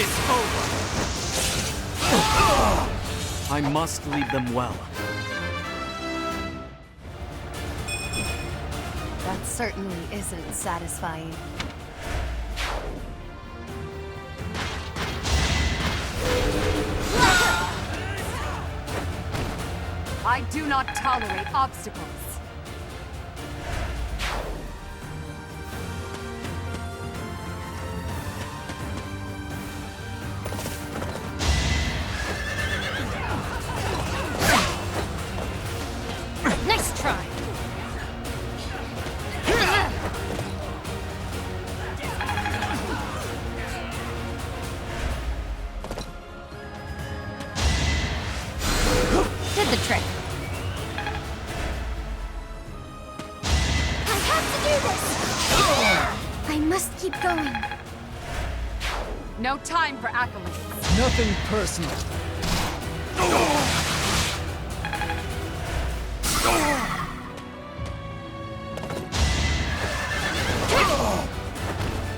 It's over! I must lead them well. That certainly isn't satisfying. I do not tolerate obstacles. Nice try. Did the trick. I have to do this! I must keep going. No time for accolades. Nothing personal.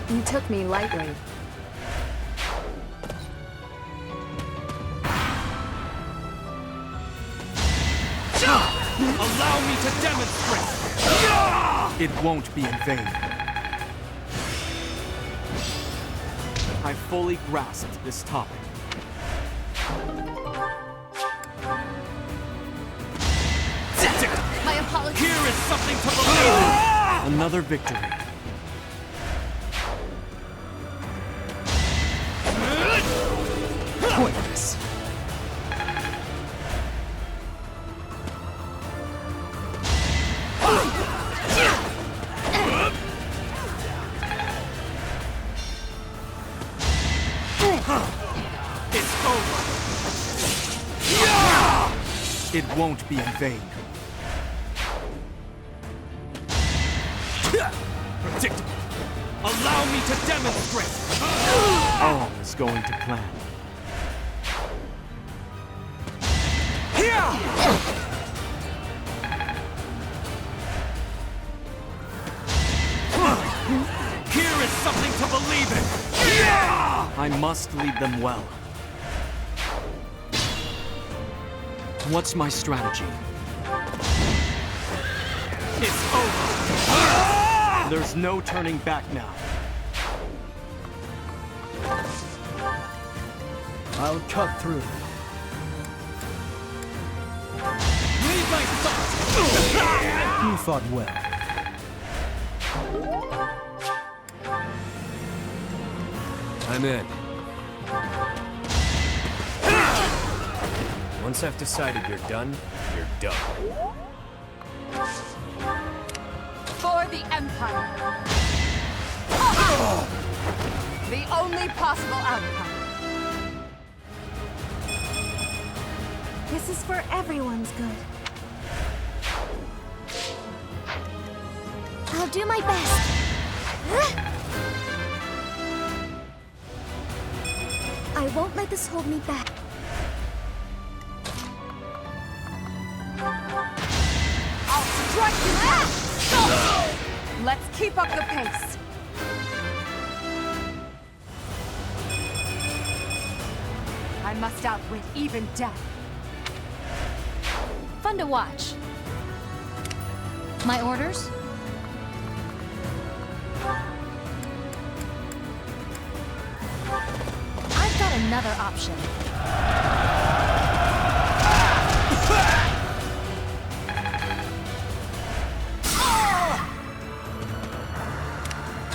You took me lightly. Allow me to demonstrate! It won't be in vain. I fully grasped this topic. My apologies. Here is something to believe in! Another victory. Pointless. It's over. It won't be in vain. Predictable. Allow me to demonstrate. All is going to plan. Here is something to believe in. I must lead them well. What's my strategy? It's over. There's no turning back now. I'll cut through. Leave my thoughts! You fought well. I'm in. Once I've decided you're done, you're done. For the Empire. The only possible outcome. This is for everyone's good. I'll do my best. I won't let this hold me back. I'll strike you down! Let's keep up the pace. I must outwit even death. Fun to watch. My orders? I've got another option.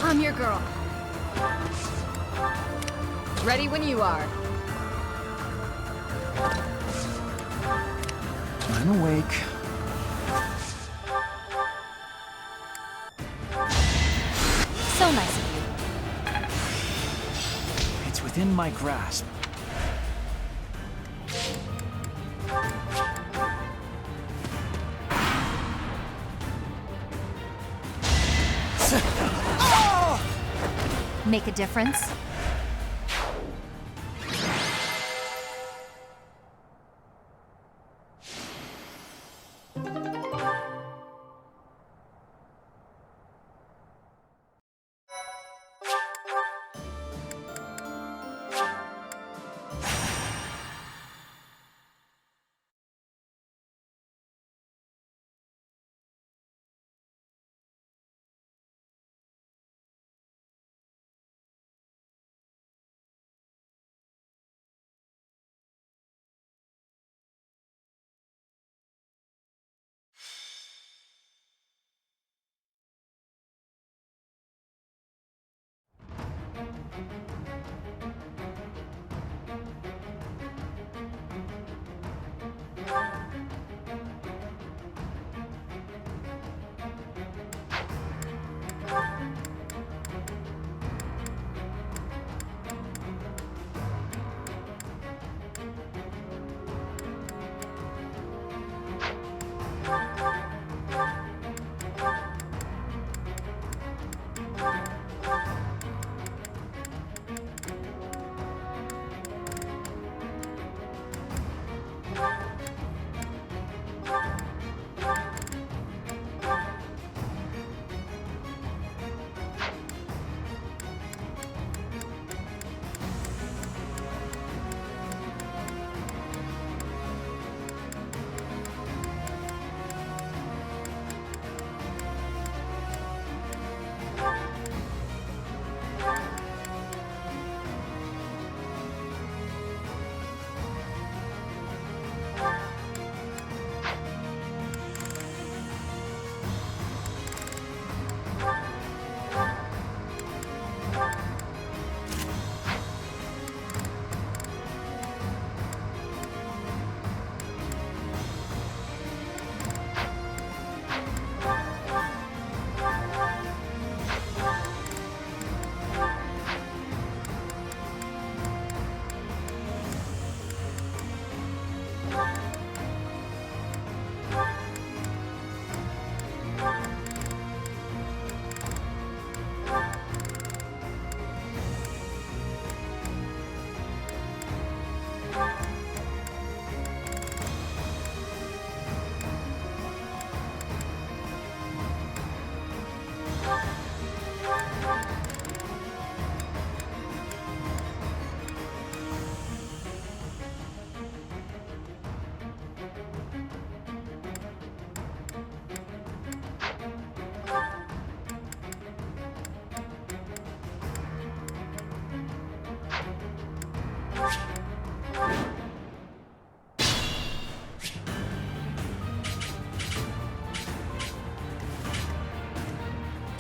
I'm your girl. Ready when you are. I'm awake. So nice of you. It's within my grasp. Make a difference?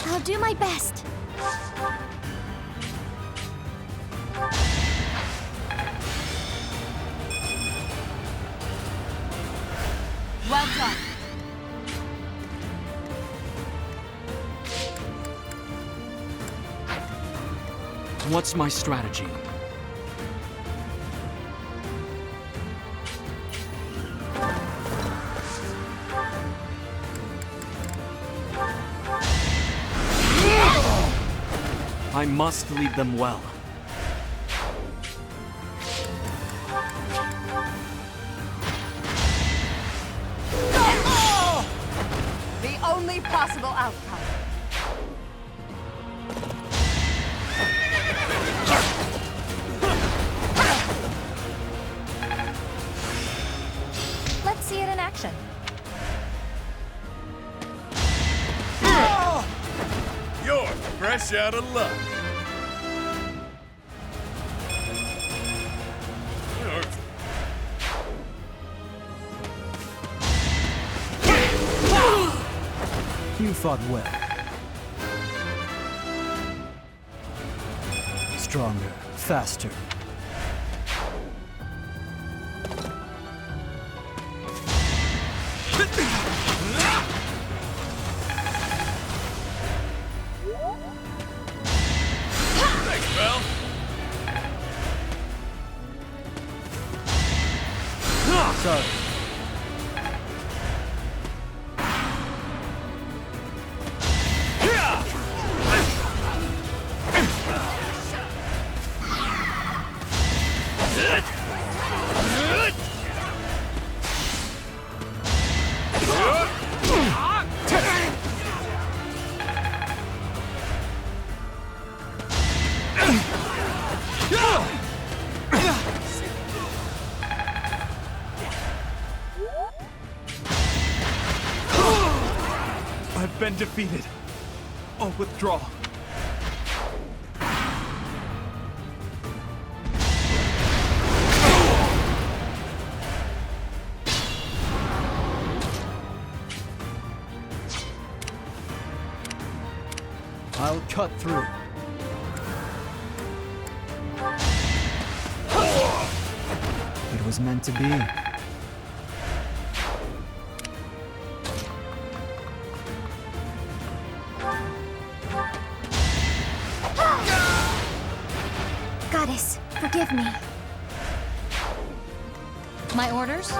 I'll do my best. Well done. What's my strategy? I must lead them well. The only possible outcome. Let's see it in action. You're fresh out of luck. You fought well. Stronger, faster, Sorry. I've been defeated. I'll withdraw. I'll cut through. It was meant to be. Goddess, forgive me. My orders?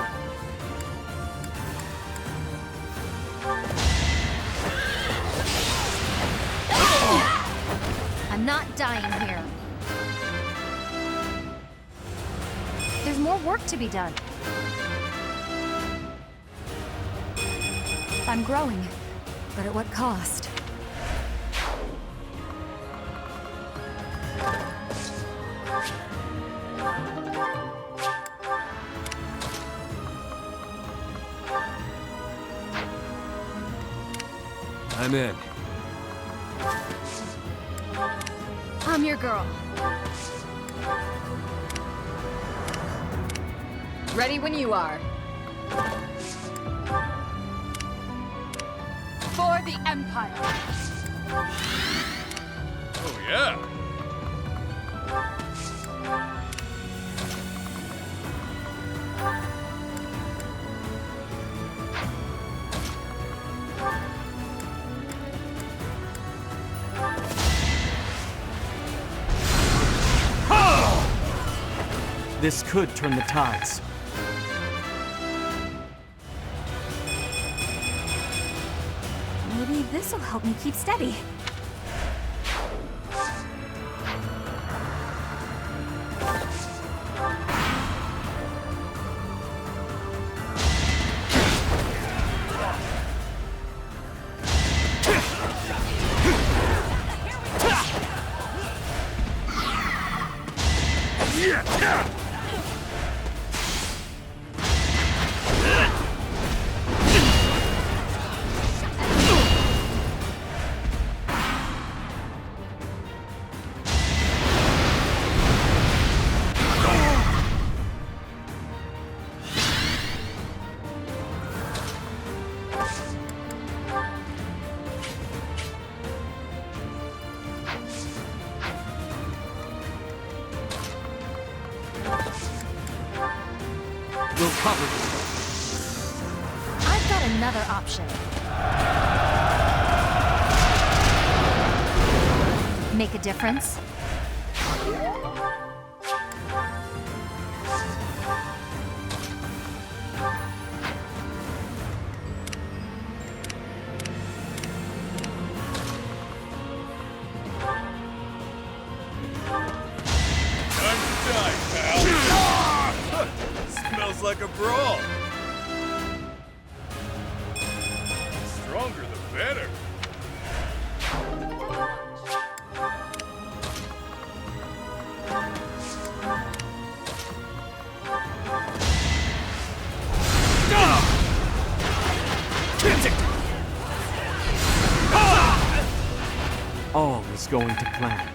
I'm not dying here. There's more work to be done. I'm growing, but at what cost? I'm in. I'm your girl. Ready when you are. For the Empire. Oh, yeah. This could turn the tides. Maybe this'll help me keep steady. We'll cover this. I've got another option. Make a difference? Time to die, pal. Smells like a brawl. Stronger the better. All is going to plan.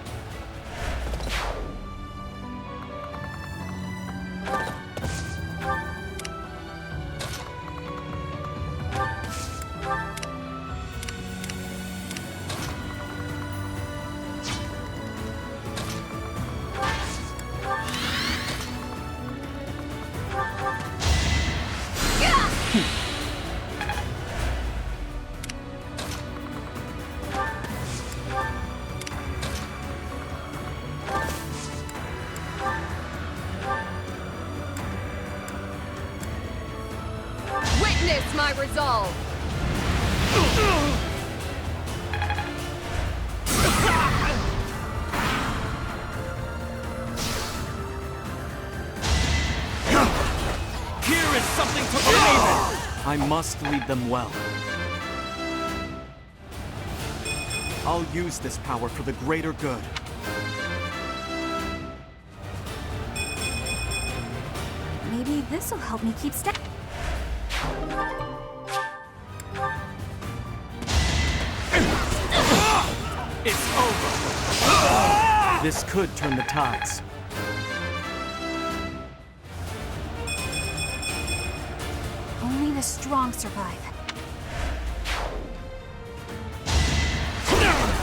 Witness my resolve! Here is something to believe in! I must lead them well. I'll use this power for the greater good. Maybe this'll help me keep step. It's over! This could turn the tides. Only the strong survive.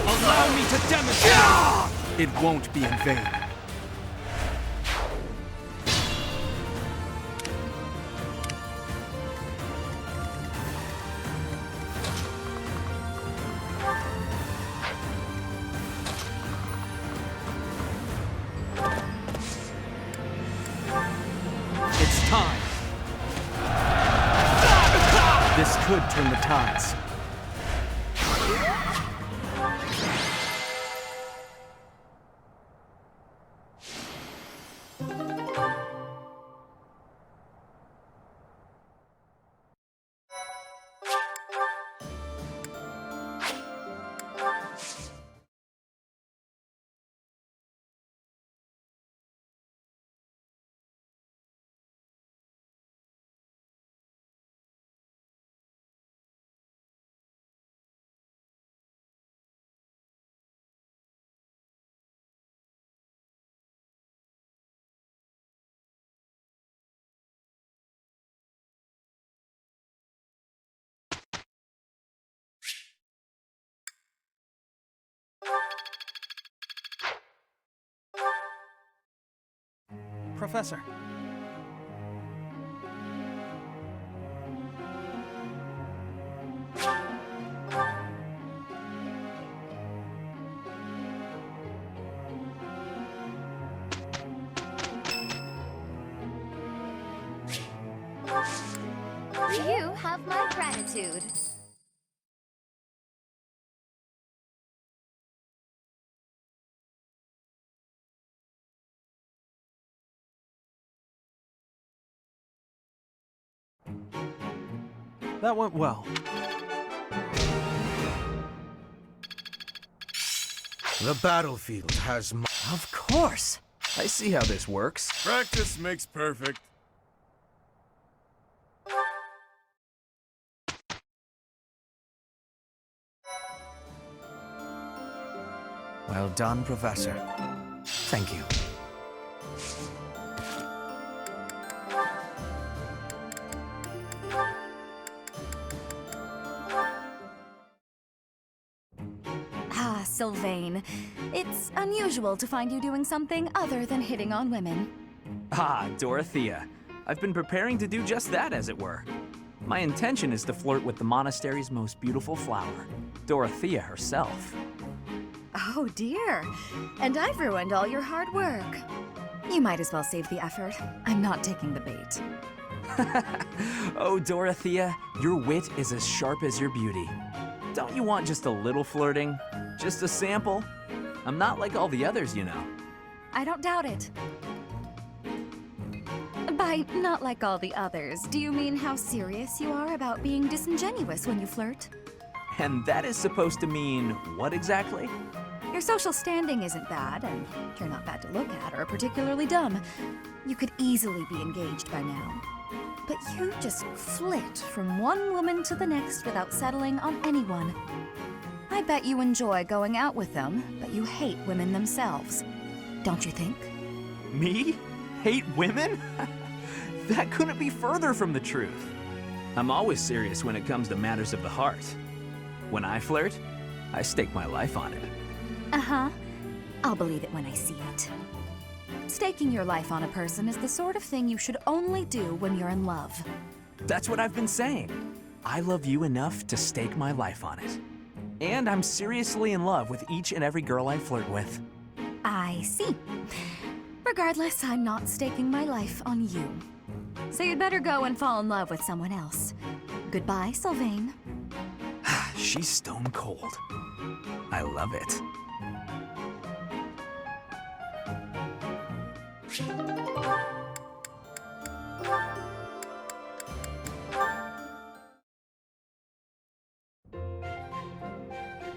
Allow me to demonstrate! It won't be in vain. It's time. This could turn the tides. Professor. You have my gratitude. That went well. The battlefield has Of course. I see how this works. Practice makes perfect. Well done, Professor. Thank you. Ah, Sylvain. It's unusual to find you doing something other than hitting on women. Ah, Dorothea. I've been preparing to do just that, as it were. My intention is to flirt with the monastery's most beautiful flower, Dorothea herself. Oh dear. And I've ruined all your hard work. You might as well save the effort. I'm not taking the bait. Oh, Dorothea, your wit is as sharp as your beauty. Don't you want just a little flirting? Just a sample? I'm not like all the others, you know. I don't doubt it. By not like all the others, do you mean how serious you are about being disingenuous when you flirt? And that is supposed to mean what exactly? Your social standing isn't bad, and you're not bad to look at or particularly dumb. You could easily be engaged by now. But you just flit from one woman to the next without settling on anyone. I bet you enjoy going out with them, but you hate women themselves. Don't you think? Me? Hate women? That couldn't be further from the truth. I'm always serious when it comes to matters of the heart. When I flirt, I stake my life on it. Uh-huh. I'll believe it when I see it. Staking your life on a person is the sort of thing you should only do when you're in love. That's what I've been saying. I love you enough to stake my life on it. And I'm seriously in love with each and every girl I flirt with. I see. Regardless, I'm not staking my life on you. So you'd better go and fall in love with someone else. Goodbye, Sylvain. She's stone cold. I love it.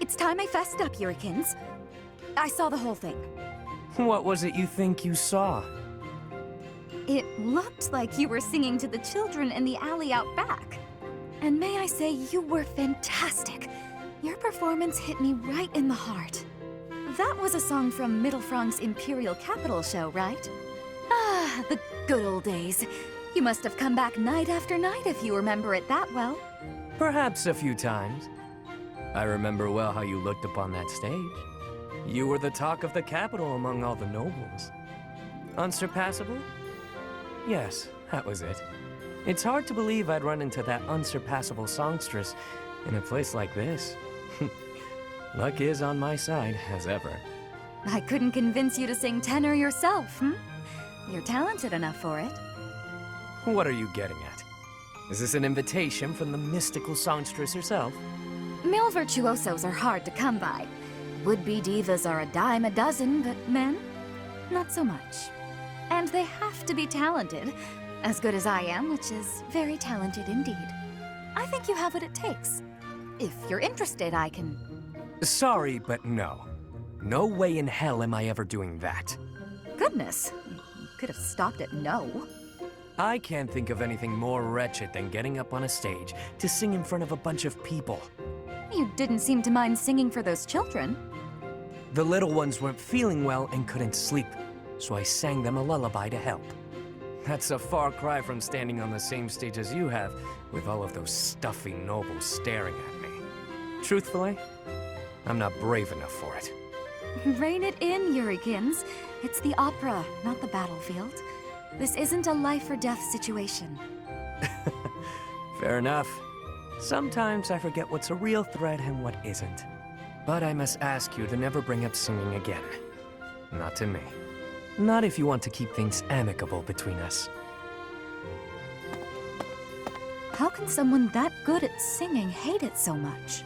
It's time I fessed up, Yurikins. I saw the whole thing. What was it you think you saw? It looked like you were singing to the children in the alley out back. And may I say, you were fantastic. Your performance hit me right in the heart. That was a song from Mittelfrank's Imperial Capital show, right? Ah, the good old days. You must have come back night after night if you remember it that well. Perhaps a few times. I remember well how you looked upon that stage. You were the talk of the capital among all the nobles. Unsurpassable? Yes, that was it. It's hard to believe I'd run into that unsurpassable songstress in a place like this. Luck is on my side, as ever. I couldn't convince you to sing tenor yourself, hmm? You're talented enough for it. What are you getting at? Is this an invitation from the mystical songstress herself? Male virtuosos are hard to come by. Would-be divas are a dime a dozen, but men? Not so much. And they have to be talented, as good as I am, which is very talented indeed. I think you have what it takes. If you're interested, I can... Sorry, but no. No way in hell am I ever doing that. Goodness, you could have stopped at no. I can't think of anything more wretched than getting up on a stage to sing in front of a bunch of people. You didn't seem to mind singing for those children. The little ones weren't feeling well and couldn't sleep, so I sang them a lullaby to help. That's a far cry from standing on the same stage as you have, with all of those stuffy nobles staring at me. Truthfully, I'm not brave enough for it. Rein it in, Yurikins. It's the opera, not the battlefield. This isn't a life-or-death situation. Fair enough. Sometimes I forget what's a real threat and what isn't. But I must ask you to never bring up singing again. Not to me. Not if you want to keep things amicable between us. How can someone that good at singing hate it so much?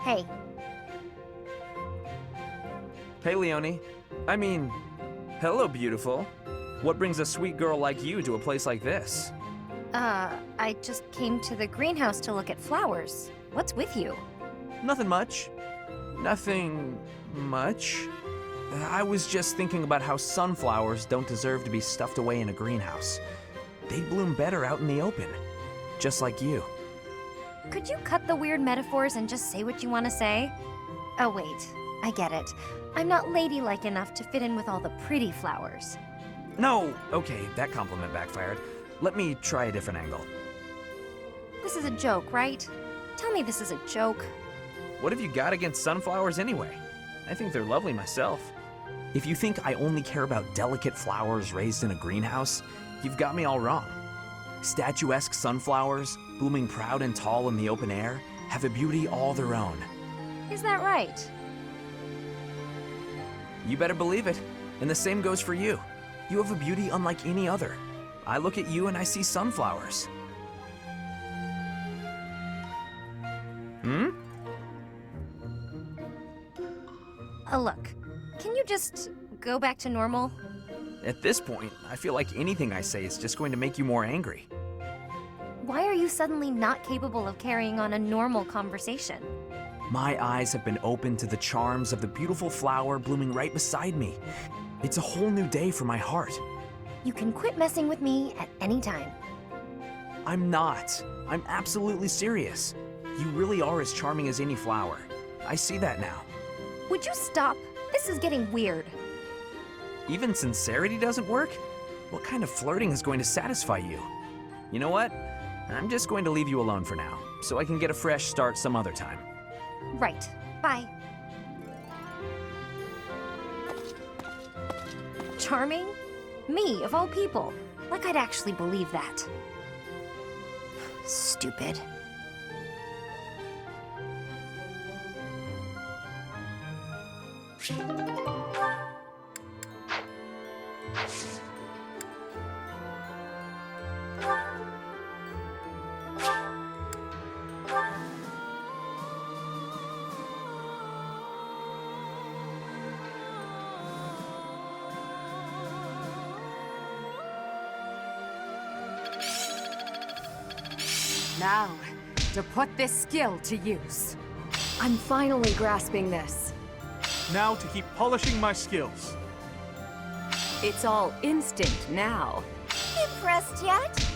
Hey, Hey, Leonie. I mean, hello, beautiful. What brings a sweet girl like you to a place like this? I just came to the greenhouse to look at flowers. What's with you? Nothing much. Nothing much. I was just thinking about how sunflowers don't deserve to be stuffed away in a greenhouse. They bloom better out in the open, just like you. Could you cut the weird metaphors and just say what you want to say? Oh, wait. I get it. I'm not ladylike enough to fit in with all the pretty flowers. No, okay, that compliment backfired. Let me try a different angle. This is a joke, right? Tell me this is a joke. What have you got against sunflowers anyway? I think they're lovely myself. If you think I only care about delicate flowers raised in a greenhouse, you've got me all wrong. Statuesque sunflowers, blooming proud and tall in the open air, have a beauty all their own. Is that right? You better believe it. And the same goes for you. You have a beauty unlike any other. I look at you and I see sunflowers. Hmm? Look, can you just go back to normal? At this point, I feel like anything I say is just going to make you more angry. Why are you suddenly not capable of carrying on a normal conversation? My eyes have been opened to the charms of the beautiful flower blooming right beside me. It's a whole new day for my heart. You can quit messing with me at any time. I'm not. I'm absolutely serious. You really are as charming as any flower. I see that now. Would you stop? This is getting weird. Even sincerity doesn't work? What kind of flirting is going to satisfy you? You know what? I'm just going to leave you alone for now, so I can get a fresh start some other time. Right. Bye. Charming? Me, of all people. Like I'd actually believe that. Stupid. Now, to put this skill to use. I'm finally grasping this. Now to keep polishing my skills. It's all instinct now. Impressed yet?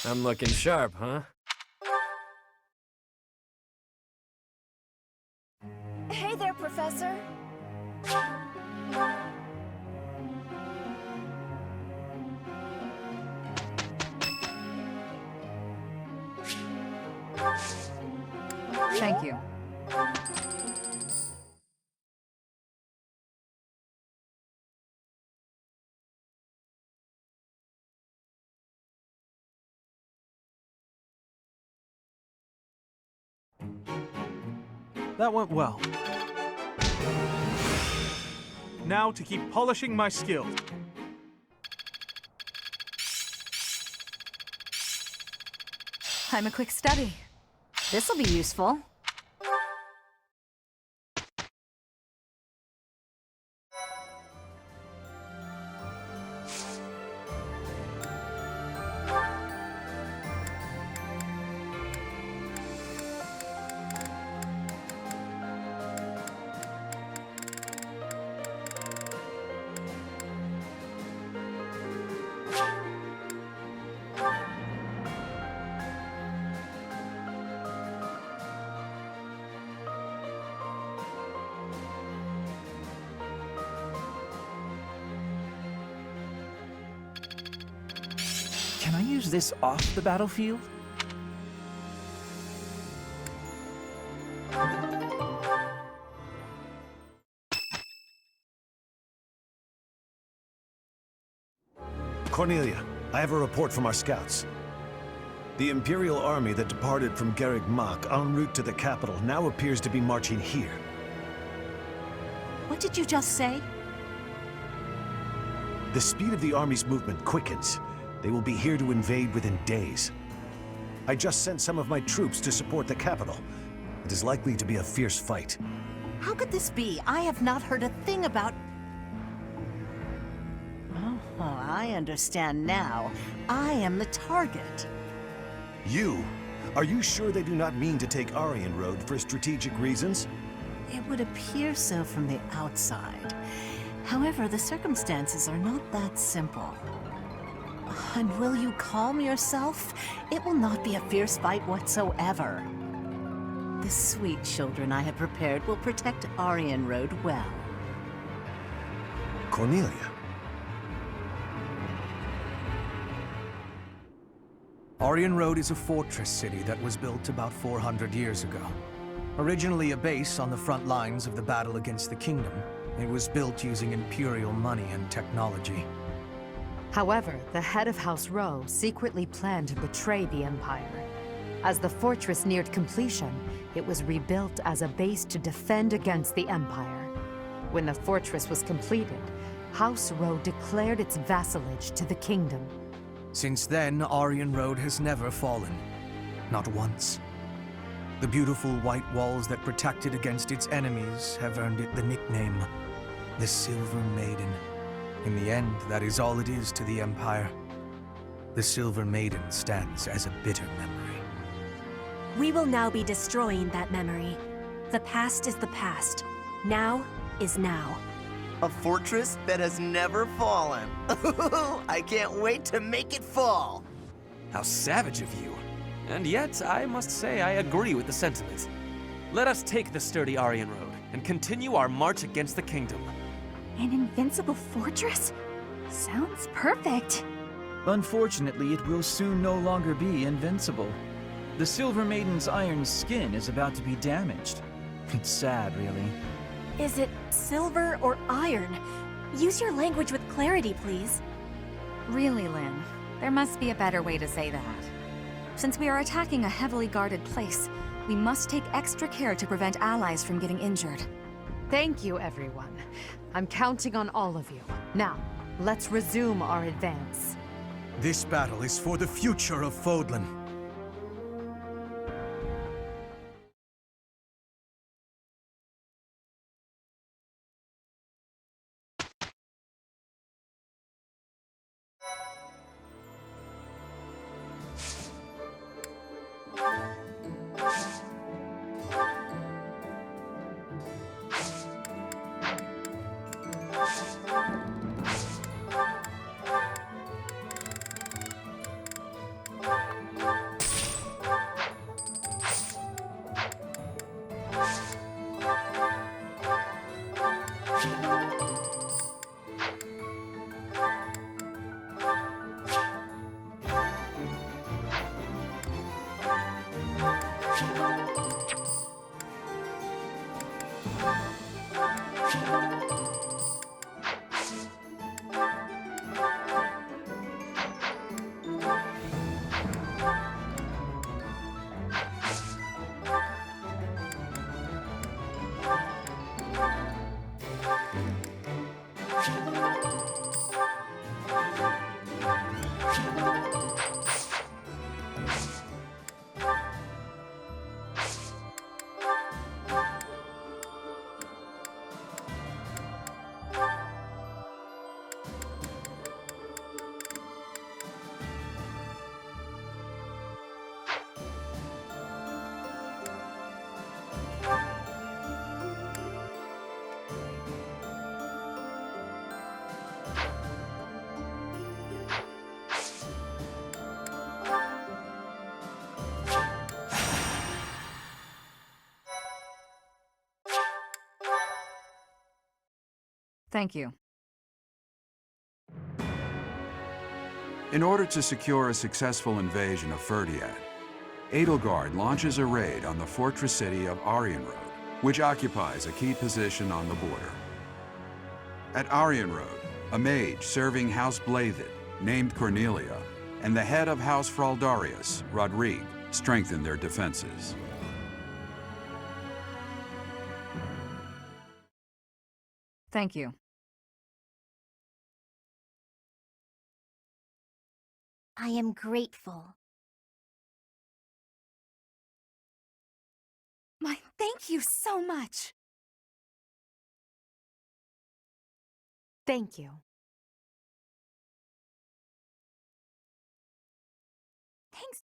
I'm looking sharp, huh? Hey there, Professor. Thank you. That went well. Now to keep polishing my skills. I'm a quick study. This'll be useful. Can I use this off the battlefield? Cornelia, I have a report from our scouts. The Imperial army that departed from Garreg Mach en route to the capital now appears to be marching here. What did you just say? The speed of the army's movement quickens. They will be here to invade within days. I just sent some of my troops to support the capital. It is likely to be a fierce fight. How could this be? I have not heard a thing about... Oh, I understand now. I am the target. You? Are you sure they do not mean to take Aryan Road for strategic reasons? It would appear so from the outside. However, the circumstances are not that simple. And will you calm yourself? It will not be a fierce fight whatsoever. The sweet children I have prepared will protect Aryan Road well. Cornelia. Aryan Road is a fortress city that was built about 400 years ago. Originally a base on the front lines of the battle against the Kingdom, it was built using Imperial money and technology. However, the head of House Rowe secretly planned to betray the Empire. As the fortress neared completion, it was rebuilt as a base to defend against the Empire. When the fortress was completed, House Rowe declared its vassalage to the Kingdom. Since then, Aryan Road has never fallen. Not once. The beautiful white walls that protect it against its enemies have earned it the nickname, the Silver Maiden. In the end, that is all it is to the Empire. The Silver Maiden stands as a bitter memory. We will now be destroying that memory. The past is the past. Now is now. A fortress that has never fallen. I can't wait to make it fall. How savage of you. And yet, I must say I agree with the sentiment. Let us take the sturdy Aryan Road and continue our march against the Kingdom. An invincible fortress? Sounds perfect. Unfortunately, it will soon no longer be invincible. The Silver Maiden's iron skin is about to be damaged. It's sad, really. Is it silver or iron? Use your language with clarity, please. Really, Lynn, there must be a better way to say that. Since we are attacking a heavily guarded place, we must take extra care to prevent allies from getting injured. Thank you, everyone. I'm counting on all of you. Now, let's resume our advance. This battle is for the future of Fodlan. Thank you. In order to secure a successful invasion of Ferdiad, Edelgard launches a raid on the fortress city of Arianrode, which occupies a key position on the border. At Arianrode, a mage serving House Blathid, named Cornelia, and the head of House Fraldarius, Rodrigue, strengthen their defenses. Thank you. I am grateful. My thank you so much. Thank you. Thanks.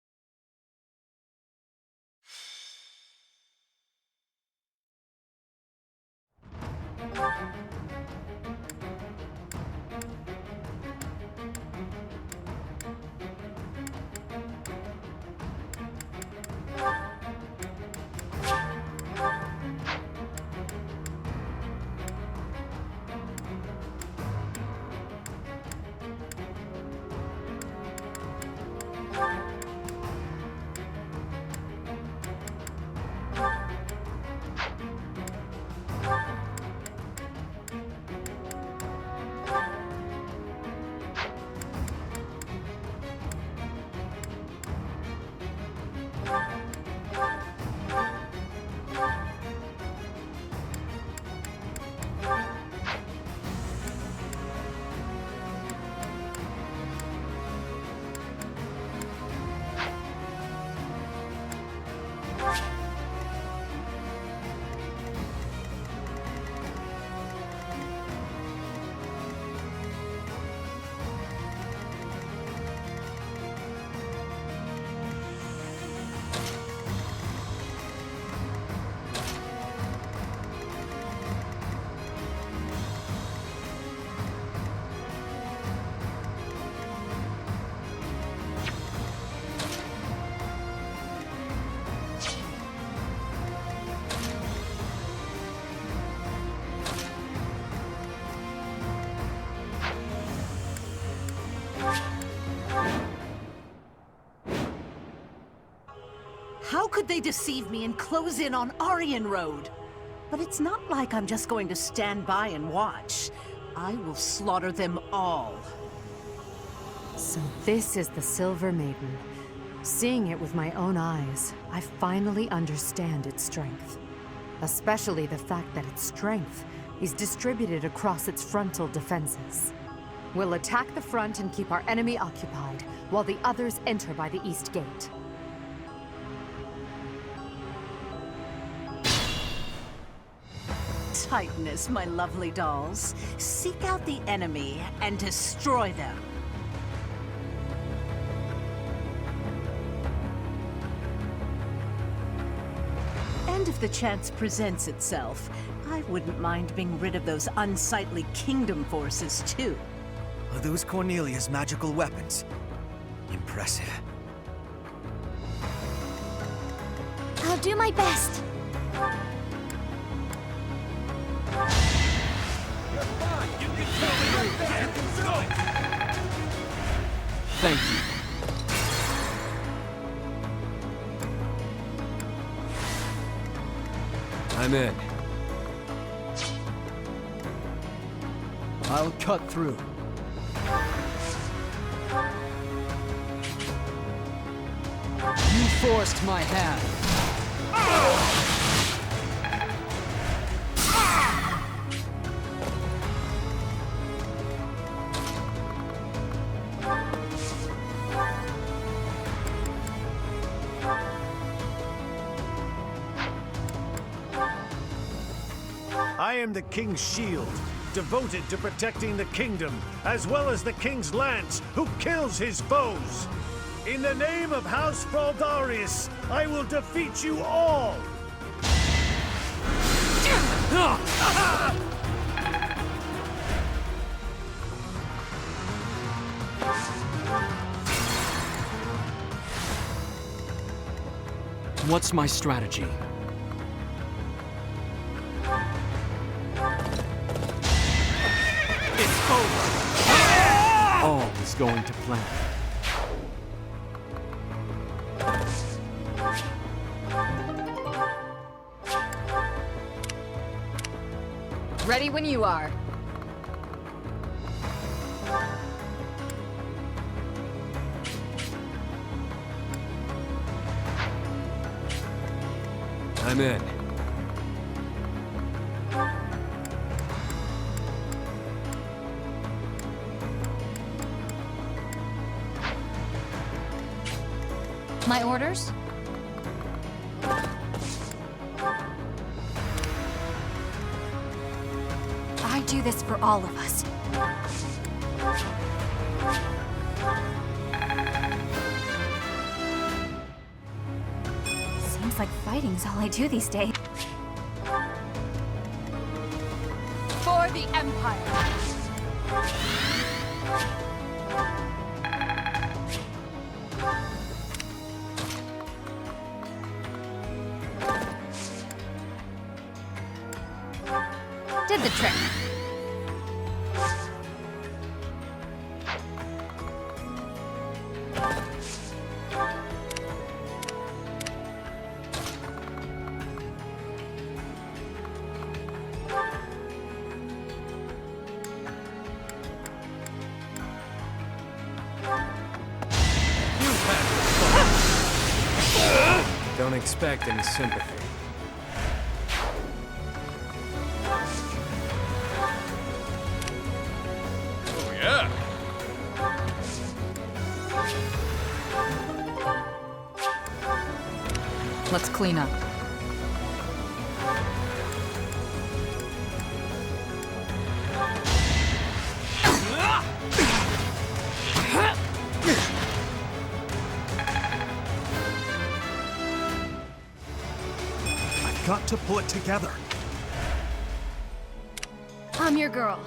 How could they deceive me and close in on Arianrode? But it's not like I'm just going to stand by and watch. I will slaughter them all. So this is the Silver Maiden. Seeing it with my own eyes, I finally understand its strength. Especially the fact that its strength is distributed across its frontal defenses. We'll attack the front and keep our enemy occupied, while the others enter by the east gate. Tightness, my lovely dolls. Seek out the enemy and destroy them. And if the chance presents itself, I wouldn't mind being rid of those unsightly kingdom forces, too. Are those Cornelia's magical weapons? Impressive. I'll do my best. Thank you. I'm in. I'll cut through. You forced my hand. I am the King's shield, devoted to protecting the kingdom, as well as the King's lance, who kills his foes. In the name of House Fraldarius, I will defeat you all! What's my strategy? It's over! All is going to plan. Ready when you are. I'm in. My orders? I do this for all of us. Seems like fighting's all I do these days. For the Empire! Did the trick. Don't expect any sympathy. Oh, yeah. Let's clean up. I've got to pull it together. I'm your girl.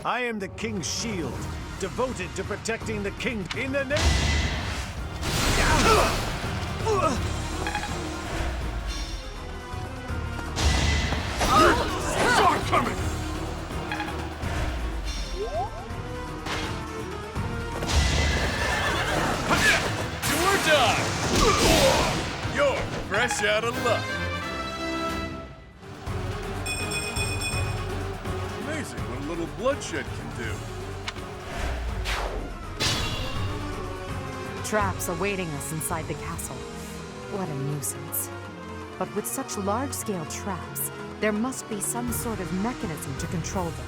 I am the King's shield, devoted to protecting the king. In the name... Start coming! Do or die! You're fresh out of luck. Amazing. bloodshed can do. Traps awaiting us inside the castle. What a nuisance. But with such large-scale traps, there must be some sort of mechanism to control them.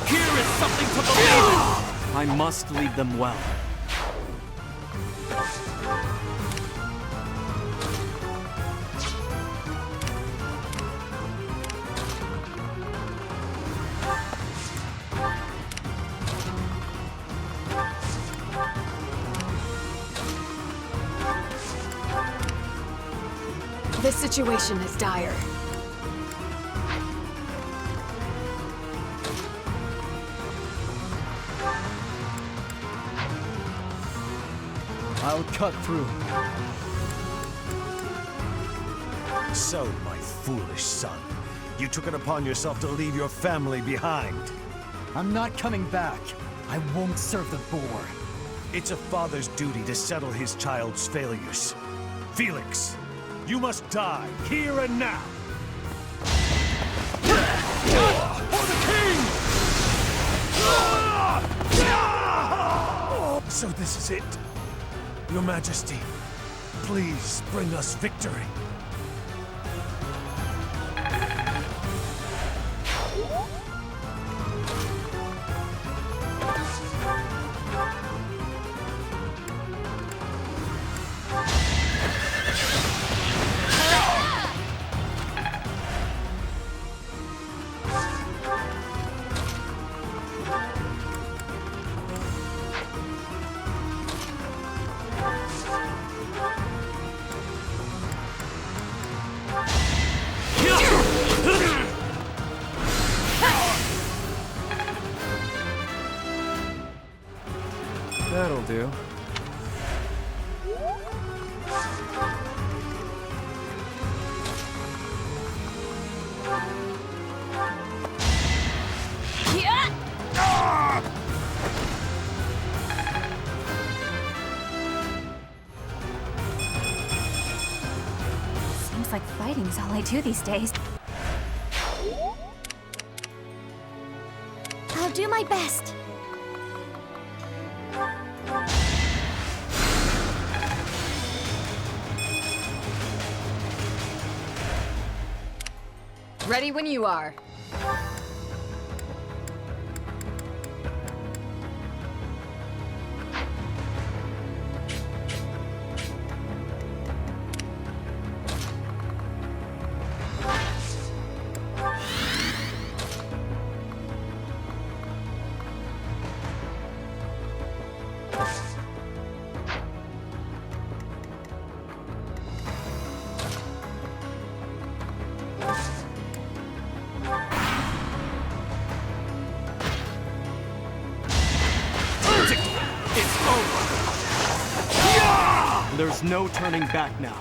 Here is something to believe in! I must lead them well. This situation is dire. I'll cut through. So, my foolish son, you took it upon yourself to leave your family behind. I'm not coming back. I won't serve the boar. It's a father's duty to settle his child's failures. Felix, you must die here and now. For the king! So this is it. Your Majesty, please bring us victory. That'll do. Seems like fighting's all I do these days. I'll do my best. Ready when you are. There's no turning back now.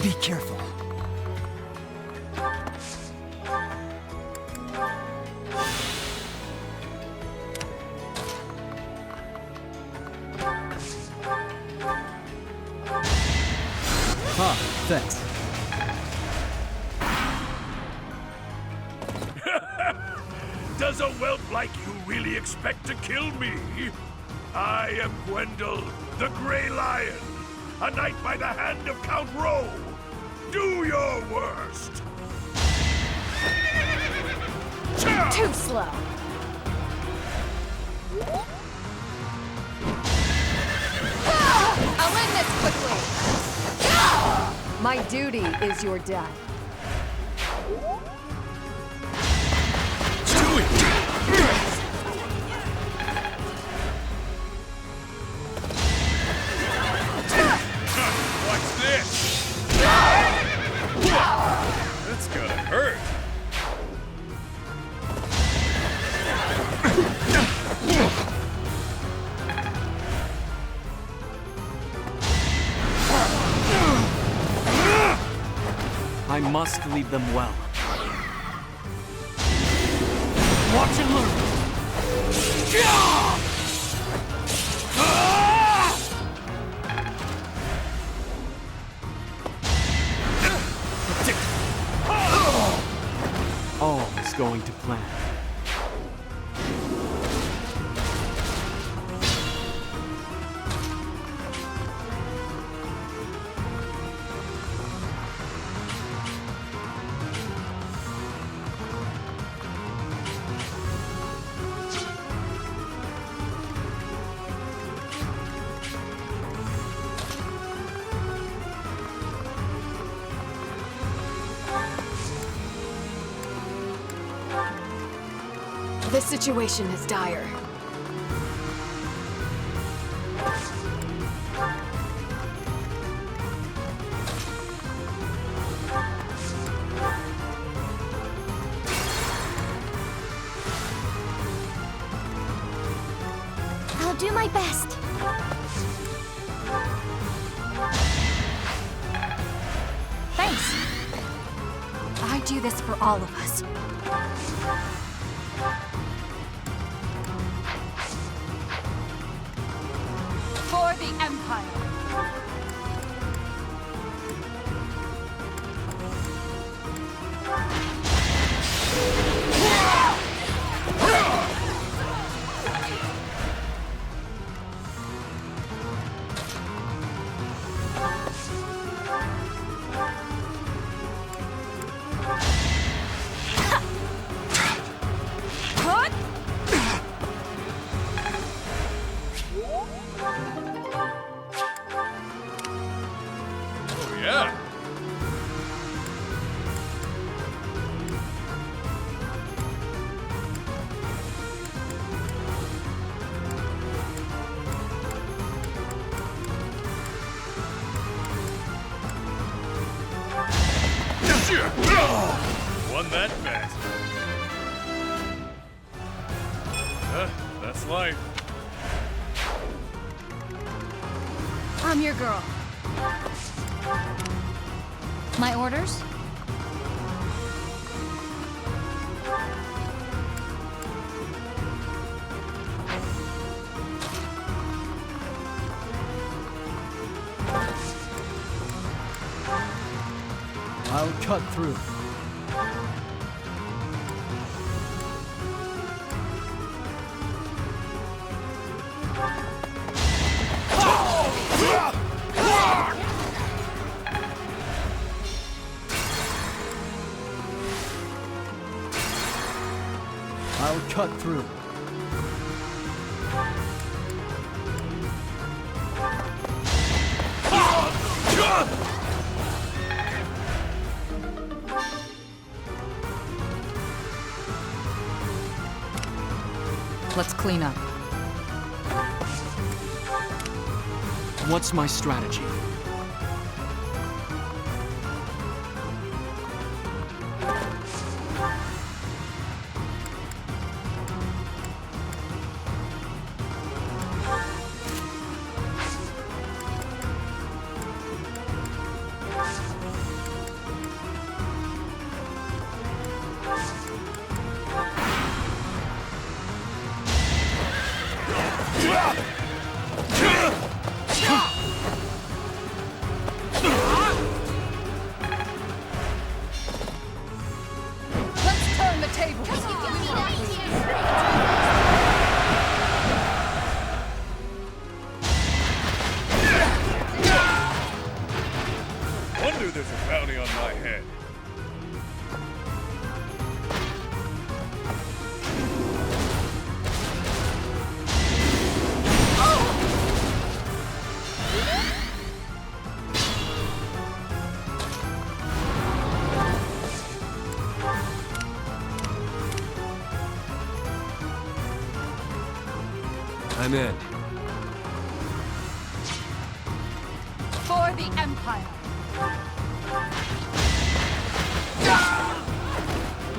Be careful. Thanks. Does a whelp like you really expect to kill me? I am Gwendol, the Grey Lion, a knight by the hand of Count Rowe. Do your worst. Too slow. I'll end this quickly. My duty is your death. Watch this! That's gonna hurt. I must lead them well. Watch and learn. All is going to plan. This situation is dire. I'll do my best. Thanks. I do this for all of us. For the Empire. Oh, yeah. Won that bet. That's life. I'm your girl. My orders? I'll cut through. I'll cut through. Let's clean up. What's my strategy? I'm in. For the Empire!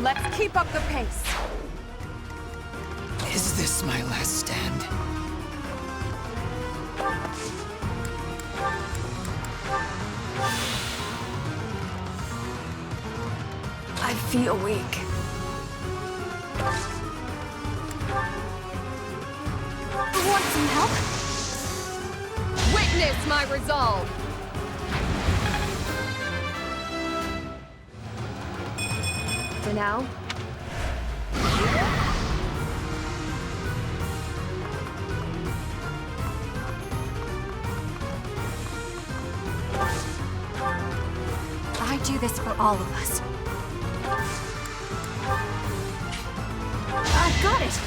Let's keep up the pace. Is this my last stand? I feel weak. Want some help? Witness my resolve! For now, I do this for all of us. I've got it!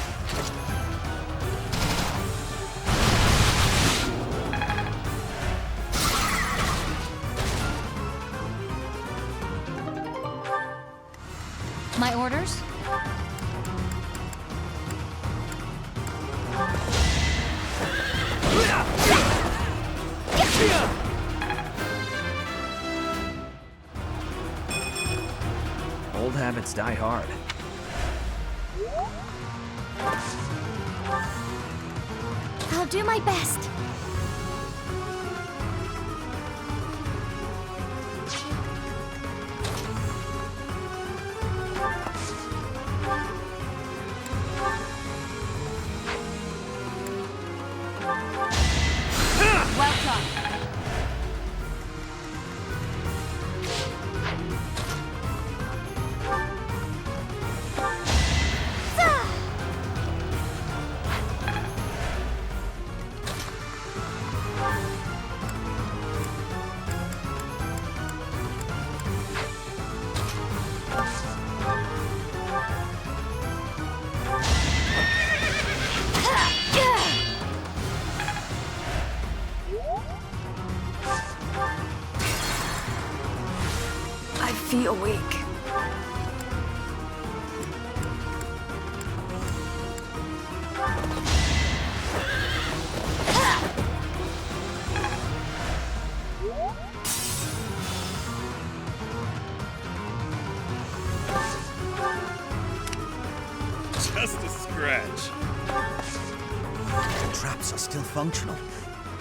My orders? Old habits die hard. I'll do my best. Well done. I feel weak. Just a scratch. The traps are still functional.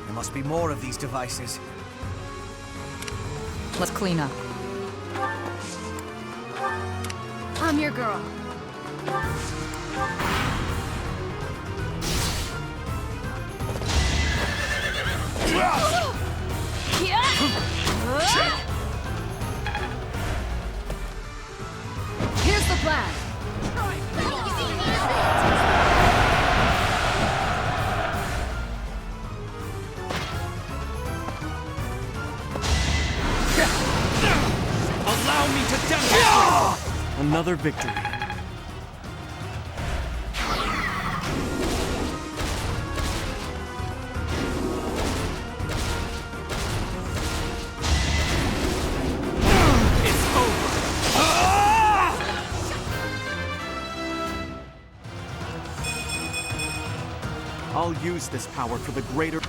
There must be more of these devices. Let's clean up. I'm your girl. Here's the plan. Allow me to demonstrate! Another victory. It's over. I'll use this power for the greater...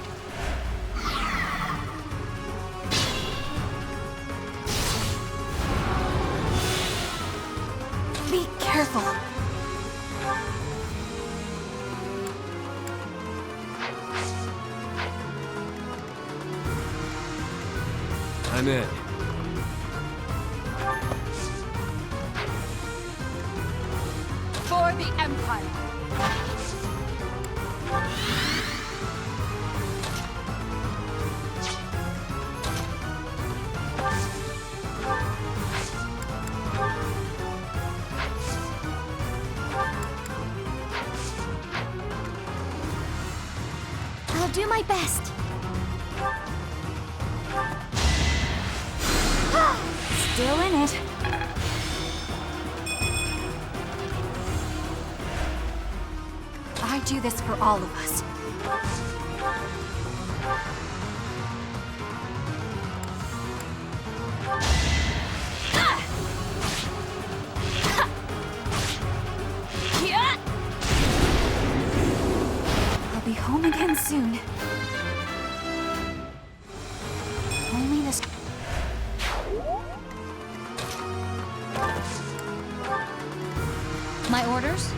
Be careful. I'm in. For the Empire. I'll do my best. Still in it. I do this for all of us. I'll be home again soon. Only this... My orders?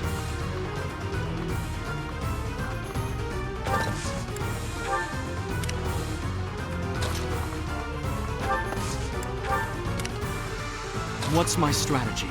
What's my strategy?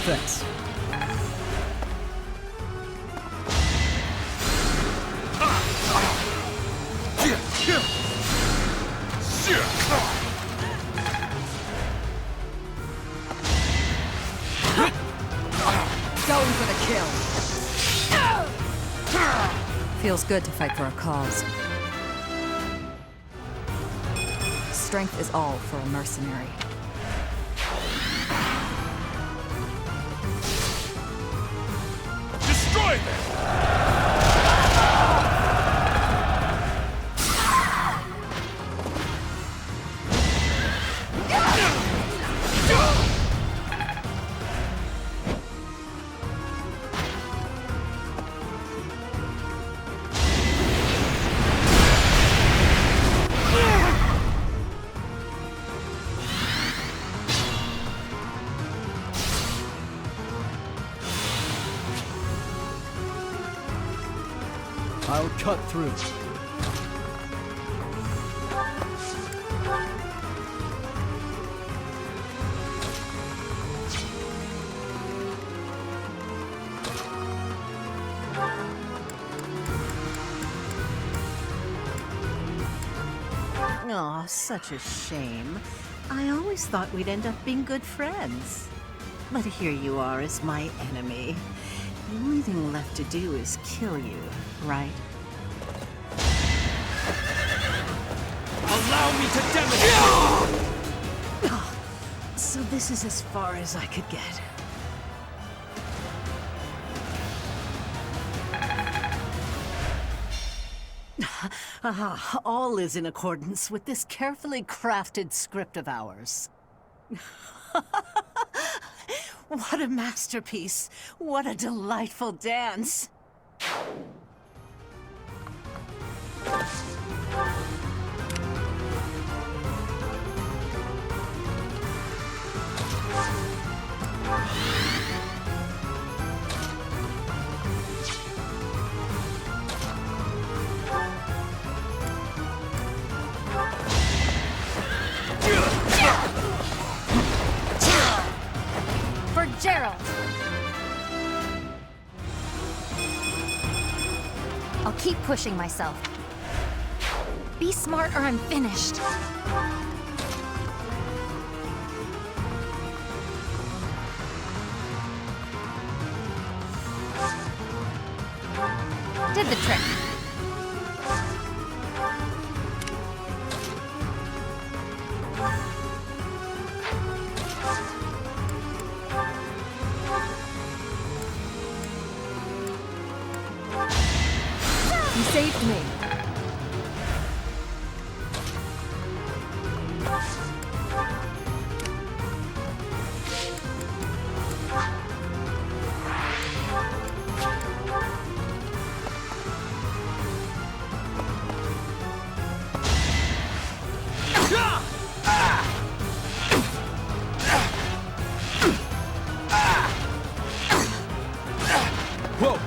Thanks. Going for the kill. Feels good to fight for a cause. Strength is all for a mercenary. Destroy them! I'll cut through. Aw, such a shame. I always thought we'd end up being good friends. But here you are as my enemy. The only thing left to do is kill you, right? Allow me to demonstrate! So this is as far as I could get. All is in accordance with this carefully crafted script of ours. What a masterpiece! What a delightful dance! For Gerald! I'll keep pushing myself. Be smart or I'm finished. Did the trick. You saved me. Whoa!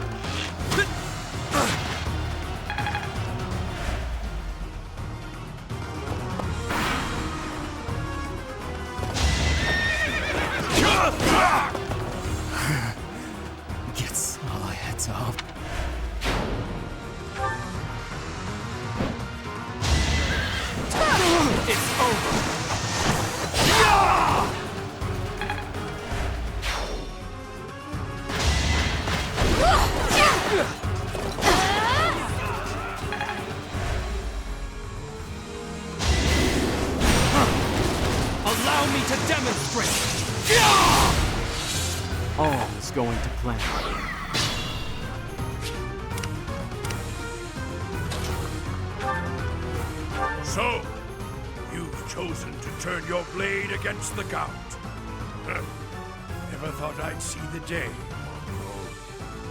Gets all I had to offer. It's over! Allow me to demonstrate! All is going to plan. So, you've chosen to turn your blade against the Count. Never thought I'd see the day.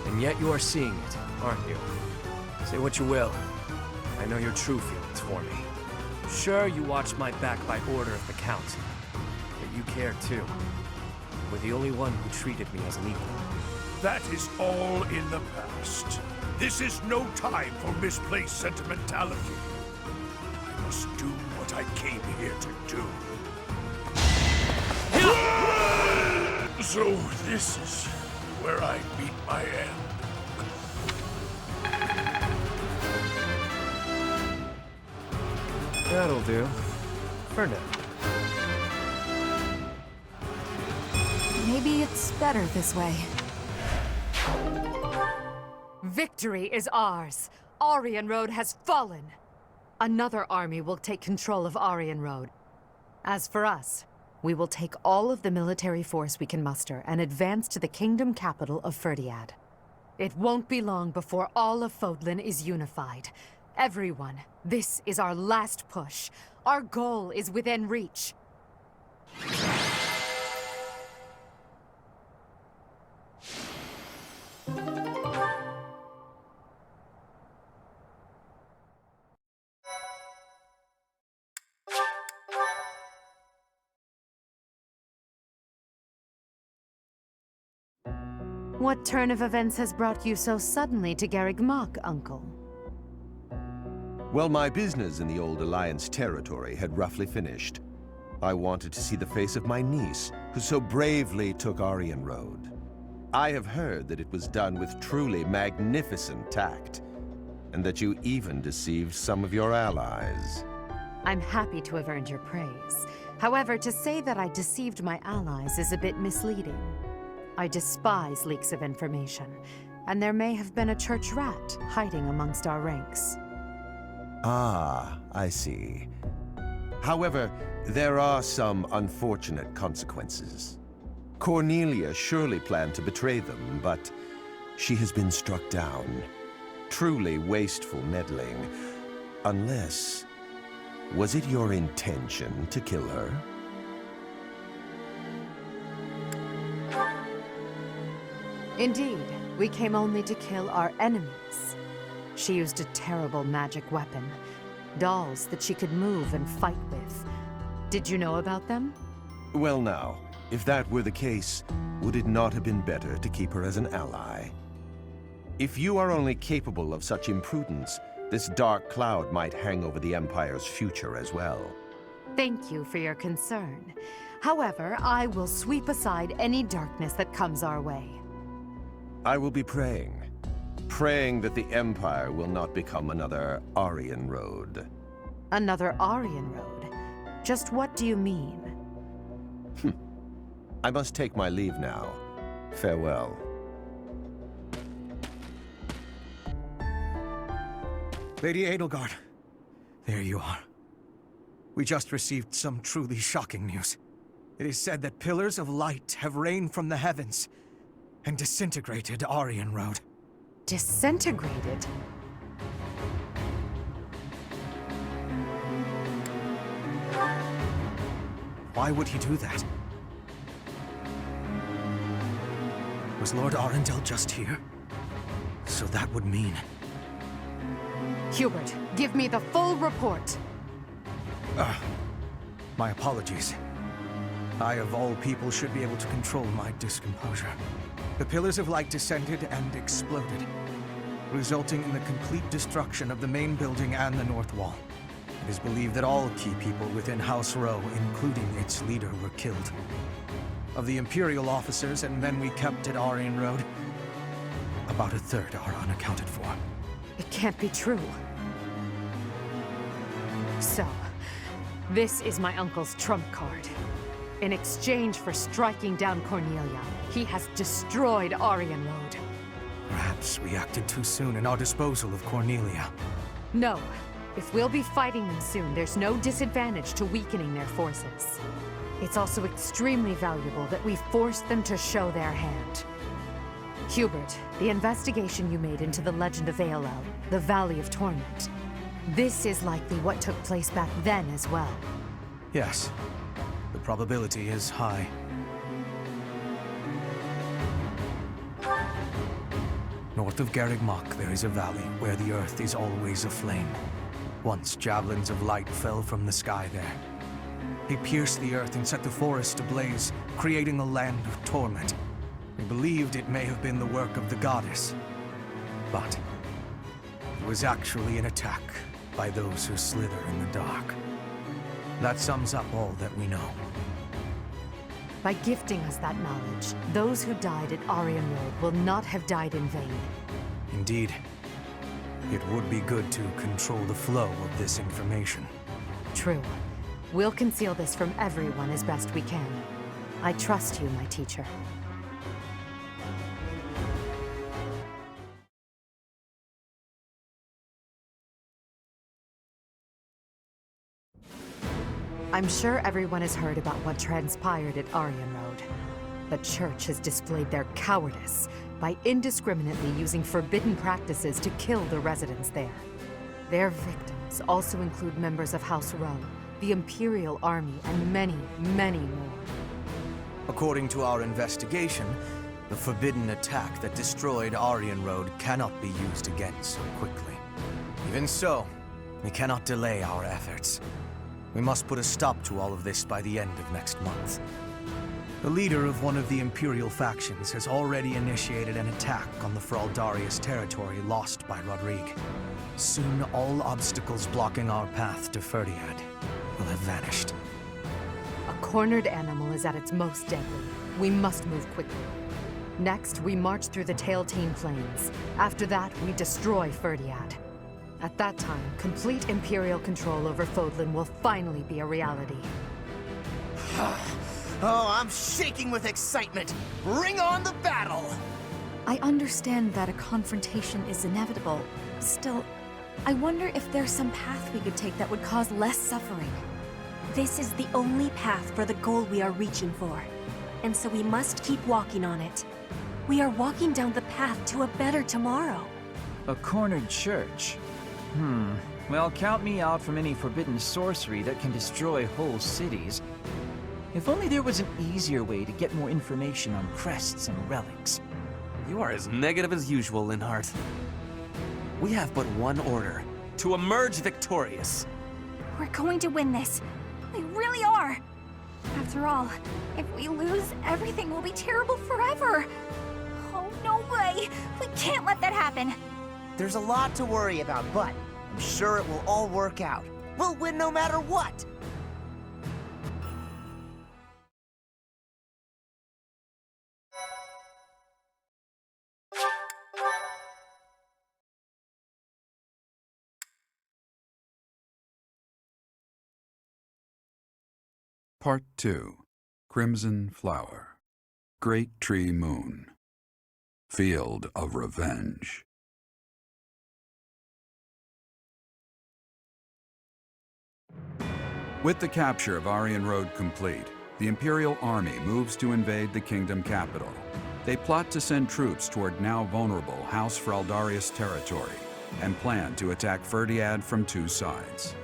And yet you are seeing it, aren't you? Say what you will. I know your true feelings for me. Sure, you watched my back by order of the Count. But you care too. You were the only one who treated me as an equal. That is all in the past. This is no time for misplaced sentimentality. I must do what I came here to do. So this is where I meet my end. That'll do. For now. Maybe it's better this way. Victory is ours. Aryan Road has fallen. Another army will take control of Aryan Road. As for us, we will take all of the military force we can muster and advance to the kingdom capital of Ferdiad. It won't be long before all of Fodlan is unified. Everyone, this is our last push. Our goal is within reach. What turn of events has brought you so suddenly to Garreg Mach, Uncle? Well, my business in the old Alliance territory had roughly finished. I wanted to see the face of my niece, who so bravely took Aryan Road. I have heard that it was done with truly magnificent tact, and that you even deceived some of your allies. I'm happy to have earned your praise. However, to say that I deceived my allies is a bit misleading. I despise leaks of information, and there may have been a church rat hiding amongst our ranks. Ah, I see. However, there are some unfortunate consequences. Cornelia surely planned to betray them, but she has been struck down. Truly wasteful meddling. Unless... was it your intention to kill her? Indeed, we came only to kill our enemies. She used a terrible magic weapon. Dolls that she could move and fight with. Did you know about them? Well now, if that were the case, would it not have been better to keep her as an ally? If you are only capable of such imprudence, this dark cloud might hang over the Empire's future as well. Thank you for your concern. However, I will sweep aside any darkness that comes our way. I will be praying. Praying that the Empire will not become another Aryan Road. Another Aryan Road? Just what do you mean? I must take my leave now. Farewell. Lady Edelgard, there you are. We just received some truly shocking news. It is said that pillars of light have rained from the heavens and disintegrated Aryan Road. Disintegrated? Why would he do that? Was Lord Arundel just here? So that would mean... Hubert, give me the full report. My apologies. I, of all people, should be able to control my discomposure. The pillars of light descended and exploded, resulting in the complete destruction of the main building and the north wall. It is believed that all key people within House Row, including its leader, were killed. Of the Imperial officers and men we kept at Aryan Road, about a third are unaccounted for. It can't be true. So, this is my uncle's trump card. In exchange for striking down Cornelia, he has destroyed Aryan Road. Perhaps we acted too soon in our disposal of Cornelia. No, If we'll be fighting them soon, there's no disadvantage to weakening their forces. It's also extremely valuable that we force them to show their hand. Hubert, the investigation you made into the legend of Aelel, the Valley of Torment, this is likely what took place back then as well. Yes. The probability is high. North of Garrigmach, there is a valley where the earth is always aflame. Once javelins of light fell from the sky there. They pierced the earth and set the forest ablaze, creating a land of torment. They believed it may have been the work of the goddess. But it was actually an attack by those who slither in the dark. That sums up all that we know. By gifting us that knowledge, those who died at Aryan Road will not have died in vain. Indeed. It would be good to control the flow of this information. True. We'll conceal this from everyone as best we can. I trust you, my teacher. I'm sure everyone has heard about what transpired at Aryan Road. The Church has displayed their cowardice by indiscriminately using forbidden practices to kill the residents there. Their victims also include members of House Row, the Imperial Army, and many, many more. According to our investigation, the forbidden attack that destroyed Aryan Road cannot be used again so quickly. Even so, we cannot delay our efforts. We must put a stop to all of this by the end of next month. The leader of one of the Imperial factions has already initiated an attack on the Fraldarius territory lost by Rodrigue. Soon, all obstacles blocking our path to Ferdiad will have vanished. A cornered animal is at its most deadly. We must move quickly. Next, we march through the Tailtean Plains. After that, we destroy Ferdiad. At that time, complete Imperial control over Fodlan will finally be a reality. Oh, I'm shaking with excitement! Bring on the battle! I understand that a confrontation is inevitable. Still, I wonder if there's some path we could take that would cause less suffering. This is the only path for the goal we are reaching for, and so we must keep walking on it. We are walking down the path to a better tomorrow. A cornered church? Well, count me out from any forbidden sorcery that can destroy whole cities. If only there was an easier way to get more information on crests and relics. You are as negative as usual, Linhardt. We have but one order: to emerge victorious. We're going to win this. We really are. After all, if we lose, everything will be terrible forever. Oh, no way. We can't let that happen. There's a lot to worry about, but I'm sure it will all work out. We'll win no matter what! Part 2. Crimson Flower. Great Tree Moon. Field of Revenge. With the capture of Aryan Road complete, the Imperial Army moves to invade the kingdom capital. They plot to send troops toward now vulnerable House Fraldarius territory and plan to attack Ferdiad from two sides.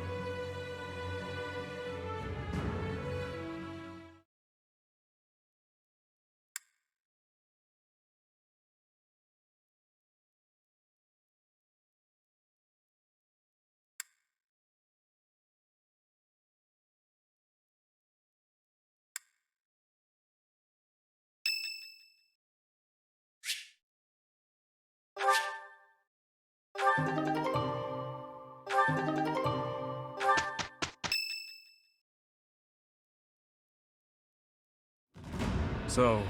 So,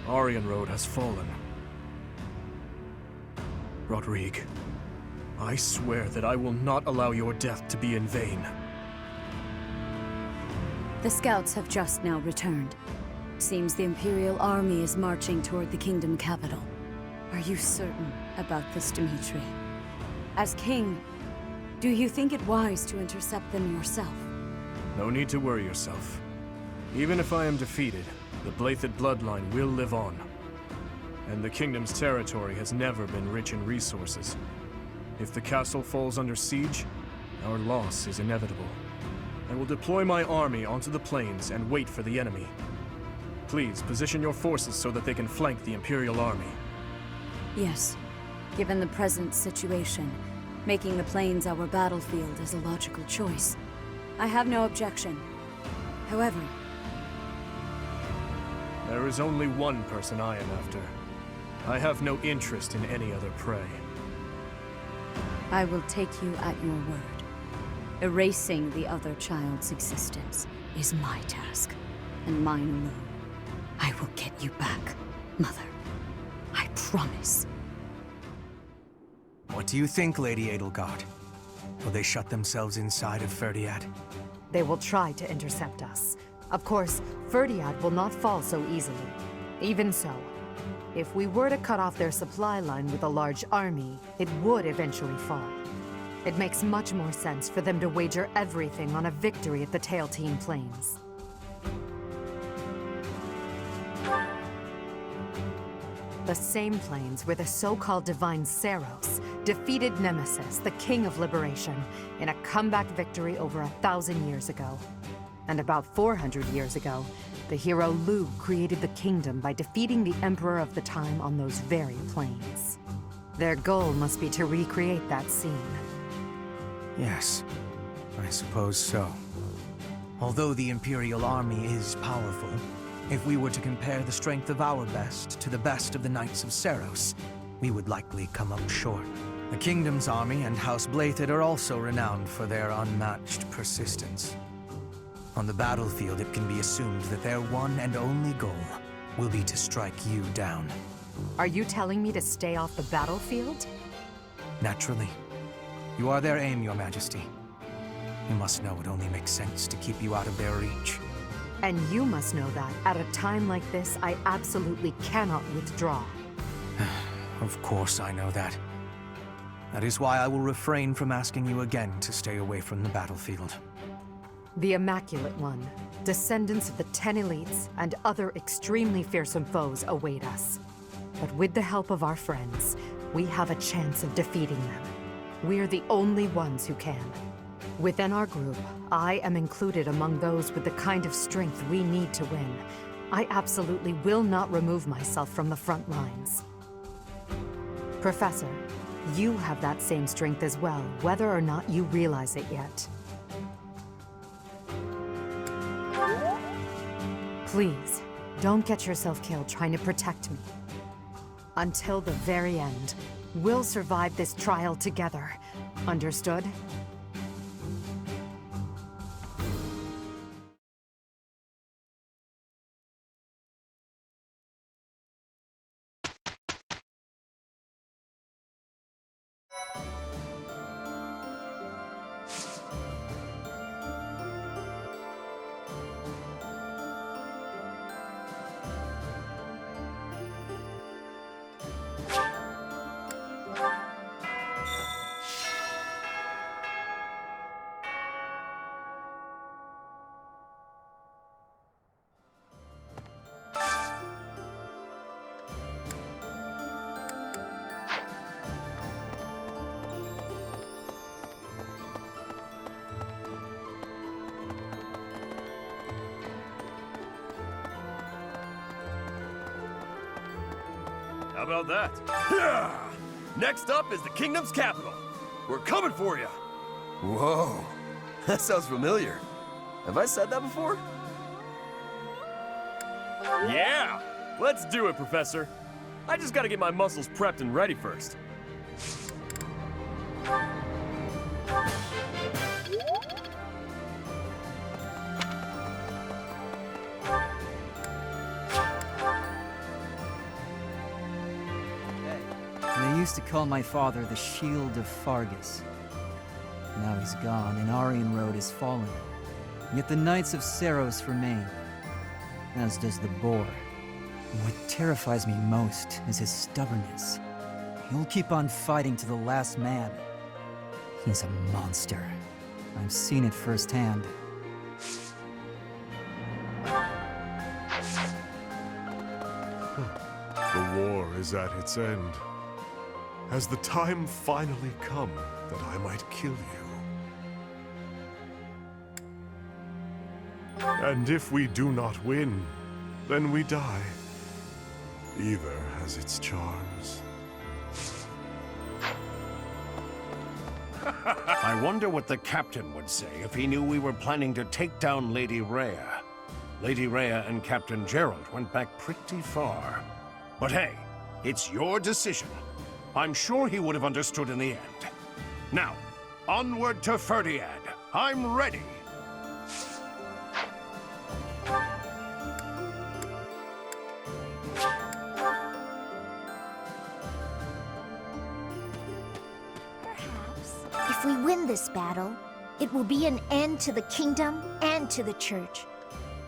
Aryan Road has fallen. Rodrigue, I swear that I will not allow your death to be in vain. The scouts have just now returned. Seems the Imperial Army is marching toward the kingdom capital. Are you certain about this, Dimitri? As king, Do you think it wise to intercept them yourself? No need to worry yourself. Even if I am defeated, the Blythed bloodline will live on. And the kingdom's territory has never been rich in resources. If the castle falls under siege, our loss is inevitable. I will deploy my army onto the plains and wait for the enemy. Please, position your forces so that they can flank the Imperial army. Yes. Given the present situation, making the plains our battlefield is a logical choice. I have no objection. However, there is only one person I am after. I have no interest in any other prey. I will take you at your word. Erasing the other child's existence is my task, and mine alone. I will get you back, Mother. I promise. What do you think, Lady Edelgard? Will they shut themselves inside of Ferdiad? They will try to intercept us. Of course, Ferdiad will not fall so easily. Even so, if we were to cut off their supply line with a large army, it would eventually fall. It makes much more sense for them to wager everything on a victory at the Tailtean Plains. The same plains where the so-called divine Seros defeated Nemesis, the King of Liberation, in a comeback victory over 1,000 years ago. And about 400 years ago, the hero Lu created the kingdom by defeating the Emperor of the time on those very plains. Their goal must be to recreate that scene. Yes, I suppose so. Although the Imperial army is powerful, if we were to compare the strength of our best to the best of the Knights of Seros, we would likely come up short. The Kingdom's army and House Blythed are also renowned for their unmatched persistence. On the battlefield, it can be assumed that their one and only goal will be to strike you down. Are you telling me to stay off the battlefield? Naturally. You are their aim, Your Majesty. You must know it only makes sense to keep you out of their reach. And you must know that, at a time like this, I absolutely cannot withdraw. Of course I know that. That is why I will refrain from asking you again to stay away from the battlefield. The Immaculate One, descendants of the 10 elites, and other extremely fearsome foes await us. But with the help of our friends, we have a chance of defeating them. We're the only ones who can. Within our group, I am included among those with the kind of strength we need to win. I absolutely will not remove myself from the front lines. Professor, you have that same strength as well, whether or not you realize it yet. Please, don't get yourself killed trying to protect me. Until the very end, we'll survive this trial together. Understood? How about that? Yeah! Next up is the kingdom's capital. We're coming for you. Whoa, that sounds familiar. Have I said that before? Yeah! Let's do it, Professor. I just gotta get my muscles prepped and ready first. They used to call my father the Shield of Fargus. Now he's gone, and Aryan Road has fallen. Yet the Knights of Seros remain, as does the Boar. What terrifies me most is his stubbornness. He'll keep on fighting to the last man. He's a monster. I've seen it firsthand. The war is at its end. Has the time finally come that I might kill you? And if we do not win, then we die. Either has its charms. I wonder what the captain would say if he knew we were planning to take down Lady Rhea. Lady Rhea and Captain Gerald went back pretty far. But hey, it's your decision. I'm sure he would have understood in the end. Now, onward to Ferdiad. I'm ready. If we win this battle, it will be an end to the kingdom and to the church.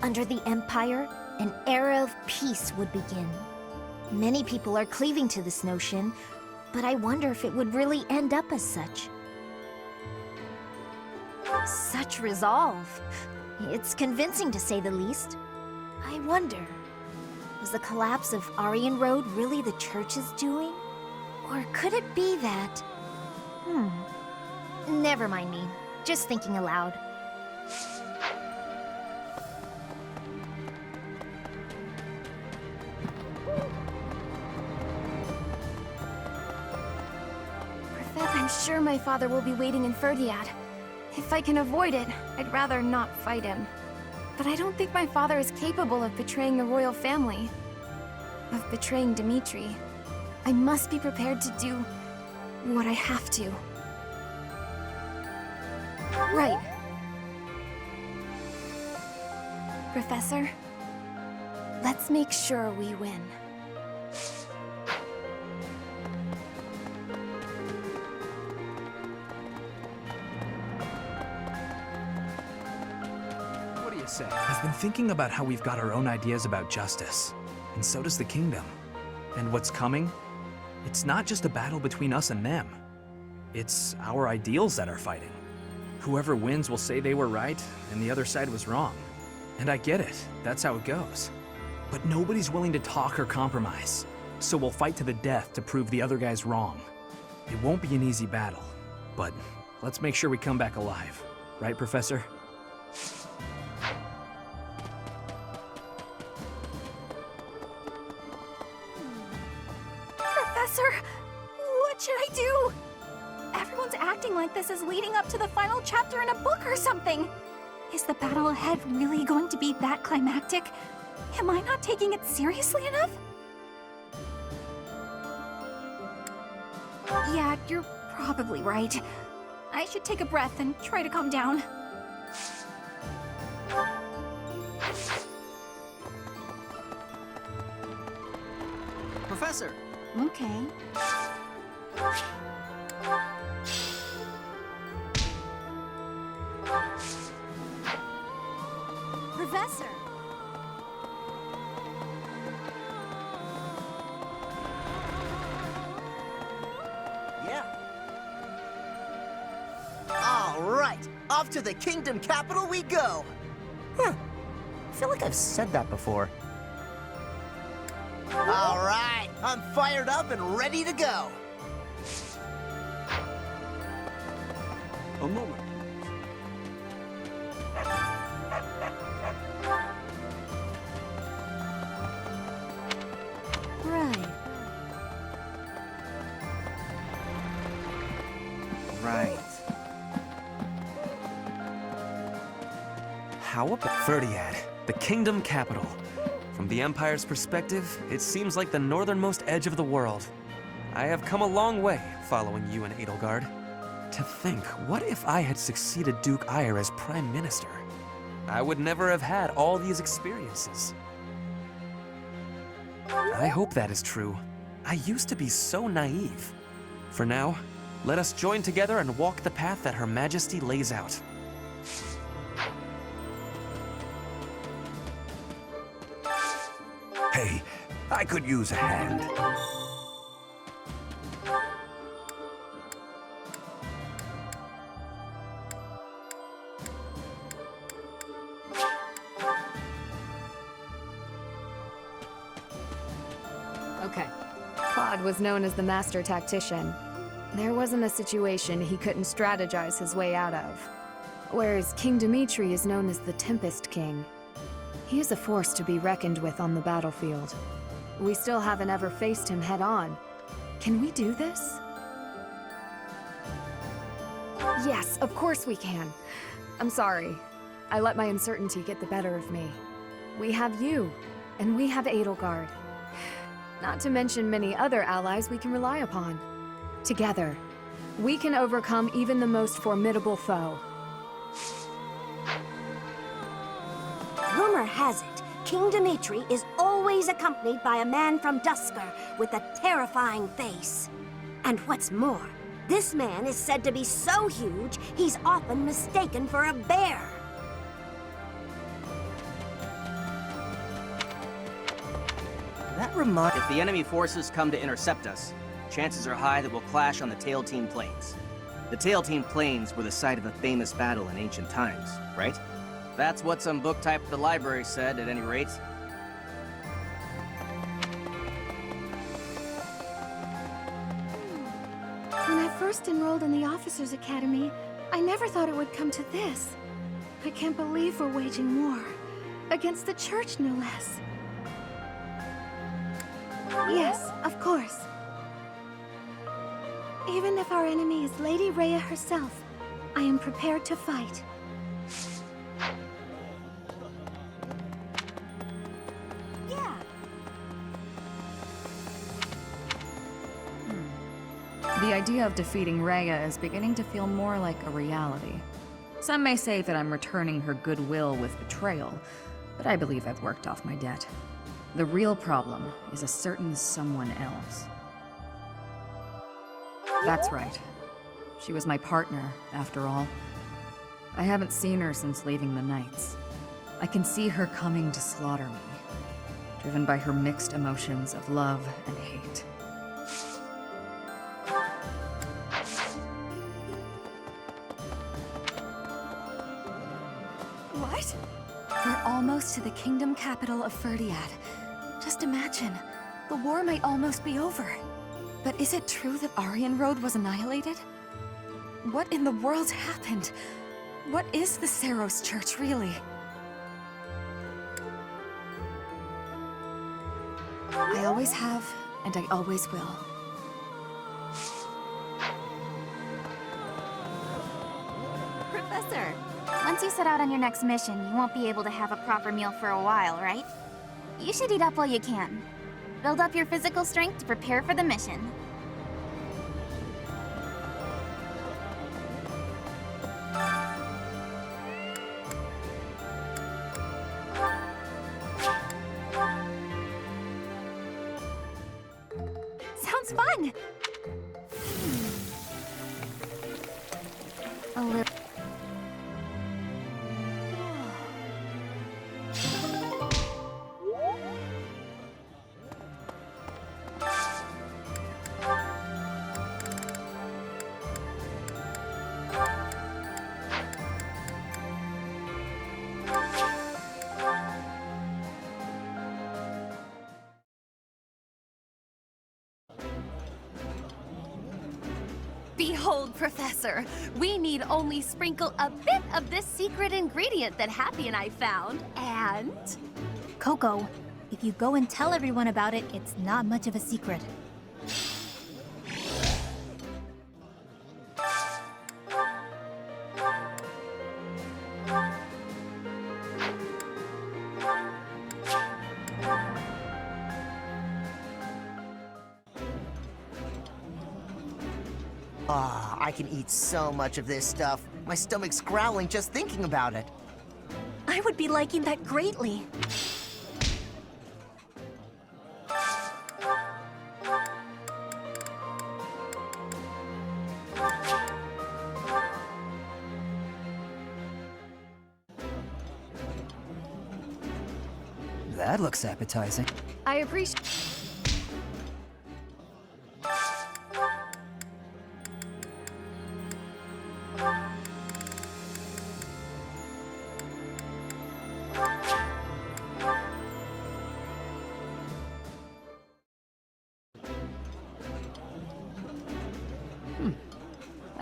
Under the Empire, an era of peace would begin. Many people are cleaving to this notion, but I wonder if it would really end up as such. Such resolve. It's convincing to say the least. I wonder, was the collapse of Aryan Road really the church's doing? Or could it be that... Never mind me. Just thinking aloud. I'm sure my father will be waiting in Ferdiad. If I can avoid it, I'd rather not fight him. But I don't think my father is capable of betraying the royal family. Of betraying Dimitri. I must be prepared to do what I have to. Right. Professor, let's make sure we win. What do you say? I've been thinking about how we've got our own ideas about justice, and so does the kingdom. And what's coming? It's not just a battle between us and them. It's our ideals that are fighting. Whoever wins will say they were right, and the other side was wrong. And I get it, that's how it goes. But nobody's willing to talk or compromise, so we'll fight to the death to prove the other guy's wrong. It won't be an easy battle, but let's make sure we come back alive. Right, Professor? Professor, what should I do? Everyone's acting like this is leading up to the final chapter in a book or something. Is the battle ahead really going to be that climactic? Am I not taking it seriously enough? Yeah, you're probably right. I should take a breath and try to calm down. Professor! Okay. Professor! Yeah. All right, off to the kingdom capital we go. I feel like I've said that before. All right, I'm fired up and ready to go. A moment. Right. How about Ferdiad, the kingdom capital? From the Empire's perspective, it seems like the northernmost edge of the world. I have come a long way following you and Edelgard. To think, what if I had succeeded Duke Aegir as Prime Minister? I would never have had all these experiences. I hope that is true. I used to be so naive. For now, let us join together and walk the path that Her Majesty lays out. Hey, I could use a hand. Okay. Claude was known as the master tactician. There wasn't a situation he couldn't strategize his way out of. Whereas King Dimitri is known as the Tempest King. He is a force to be reckoned with on the battlefield. We still haven't ever faced him head-on. Can we do this? Yes, of course we can. I'm sorry. I let my uncertainty get the better of me. We have you, and we have Edelgard. Not to mention many other allies we can rely upon. Together, we can overcome even the most formidable foe. Rumor has it, King Dimitri is always accompanied by a man from Dusker with a terrifying face. And what's more, this man is said to be so huge, he's often mistaken for a bear. If the enemy forces come to intercept us, chances are high that we'll clash on the Tailtean Plains. The Tailtean Plains were the site of a famous battle in ancient times, right? That's what some book type at the library said, at any rate. When I first enrolled in the Officers' Academy, I never thought it would come to this. I can't believe we're waging war. Against the Church, no less. Yes, of course. Even if our enemy is Lady Rhea herself, I am prepared to fight. Yeah. The idea of defeating Rhea is beginning to feel more like a reality. Some may say that I'm returning her goodwill with betrayal, but I believe I've worked off my debt. The real problem is a certain someone else. That's right. She was my partner, after all. I haven't seen her since leaving the Knights. I can see her coming to slaughter me, driven by her mixed emotions of love and hate. What? We're almost to the kingdom capital of Ferdiad. Just imagine, the war might almost be over. But is it true that Aryan Road was annihilated? What in the world happened? What is the Saros Church, really? I always have, and I always will. Professor, once you set out on your next mission, you won't be able to have a proper meal for a while, right? You should eat up while you can. Build up your physical strength to prepare for the mission. Sounds fun! A little. Behold, Professor, we need only sprinkle a bit of this secret ingredient that Happy and I found, and... Coco, if you go and tell everyone about it, it's not much of a secret. Ah, I can eat so much of this stuff. My stomach's growling just thinking about it. I would be liking that greatly. That looks appetizing. I appreciate...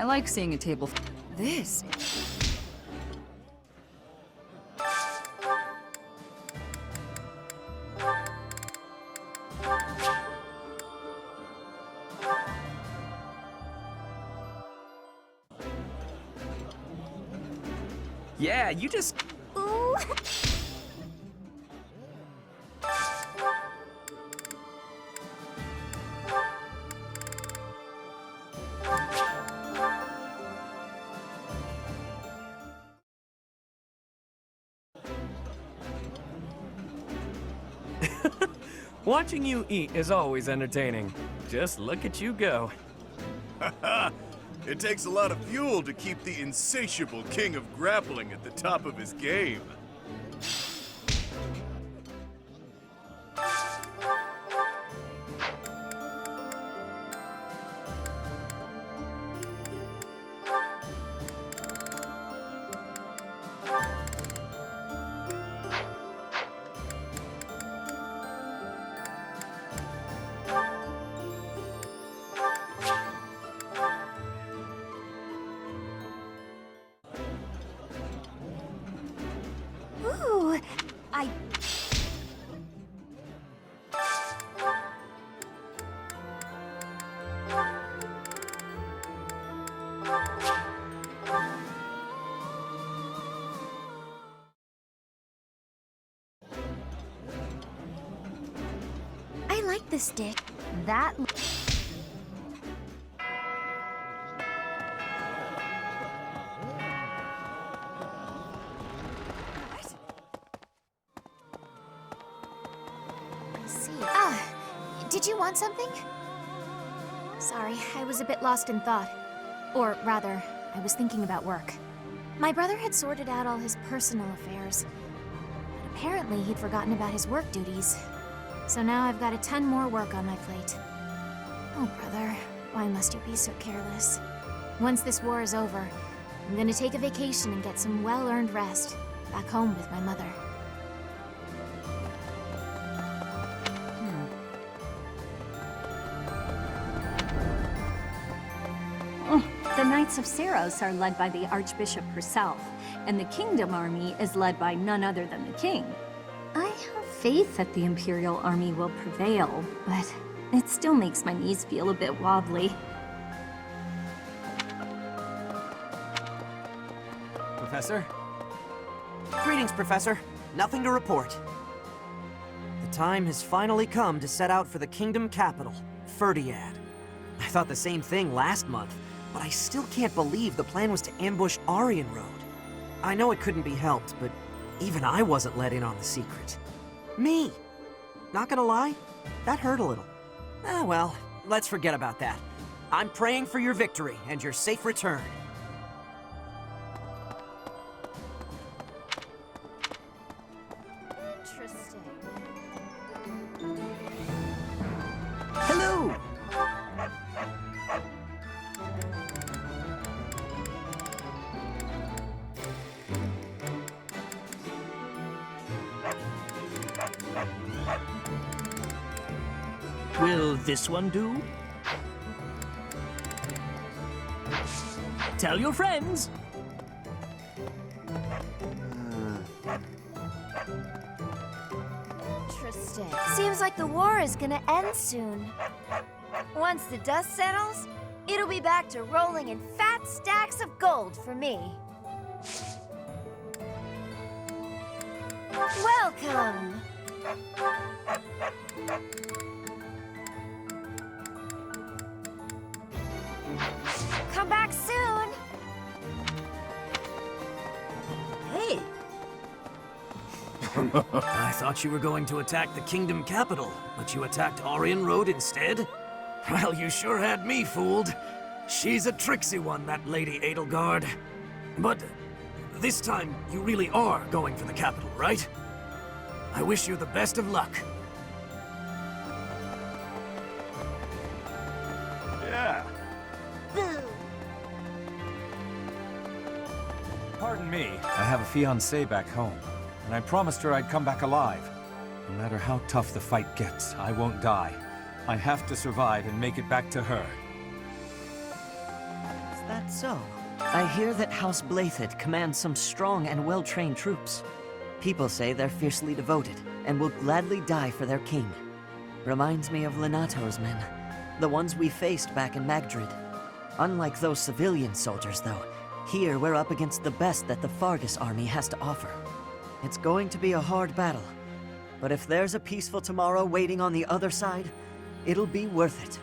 I like seeing a table. This. Yeah, you just... Ooh. Watching you eat is always entertaining. Just look at you go. It takes a lot of fuel to keep the insatiable king of grappling at the top of his game. Ooh, I... I like this dish. That... Did you want something? Sorry, I was a bit lost in thought. Or rather, I was thinking about work. My brother had sorted out all his personal affairs. But apparently he'd forgotten about his work duties. So now I've got a ton more work on my plate. Oh, brother, why must you be so careless? Once this war is over, I'm gonna take a vacation and get some well-earned rest. Back home with my mother. The Knights of Saros are led by the Archbishop herself, and the Kingdom Army is led by none other than the King. I have faith that the Imperial Army will prevail, but it still makes my knees feel a bit wobbly. Professor? Greetings, Professor. Nothing to report. The time has finally come to set out for the Kingdom capital, Ferdiad. I thought the same thing last month, but I still can't believe the plan was to ambush Aryan Road. I know it couldn't be helped, but even I wasn't let in on the secret. Me! Not gonna lie, that hurt a little. Ah, well, let's forget about that. I'm praying for your victory and your safe return. Interesting. Hello! Will this one do? Tell your friends! Interesting. Seems like the war is gonna end soon. Once the dust settles, it'll be back to rolling in fat stacks of gold for me. Welcome! Come back soon! Hey! I thought you were going to attack the Kingdom capital, but you attacked Aryan Road instead? Well, you sure had me fooled. She's a tricksy one, that Lady Edelgard. But this time, you really are going for the capital, right? I wish you the best of luck. Yeah. Pardon me, I have a fiancée back home, and I promised her I'd come back alive. No matter how tough the fight gets, I won't die. I have to survive and make it back to her. Is that that so? I hear that House Blathid commands some strong and well-trained troops. People say they're fiercely devoted, and will gladly die for their king. Reminds me of Lenato's men, the ones we faced back in Magdrid. Unlike those civilian soldiers, though, here we're up against the best that the Fargus army has to offer. It's going to be a hard battle, but if there's a peaceful tomorrow waiting on the other side, it'll be worth it.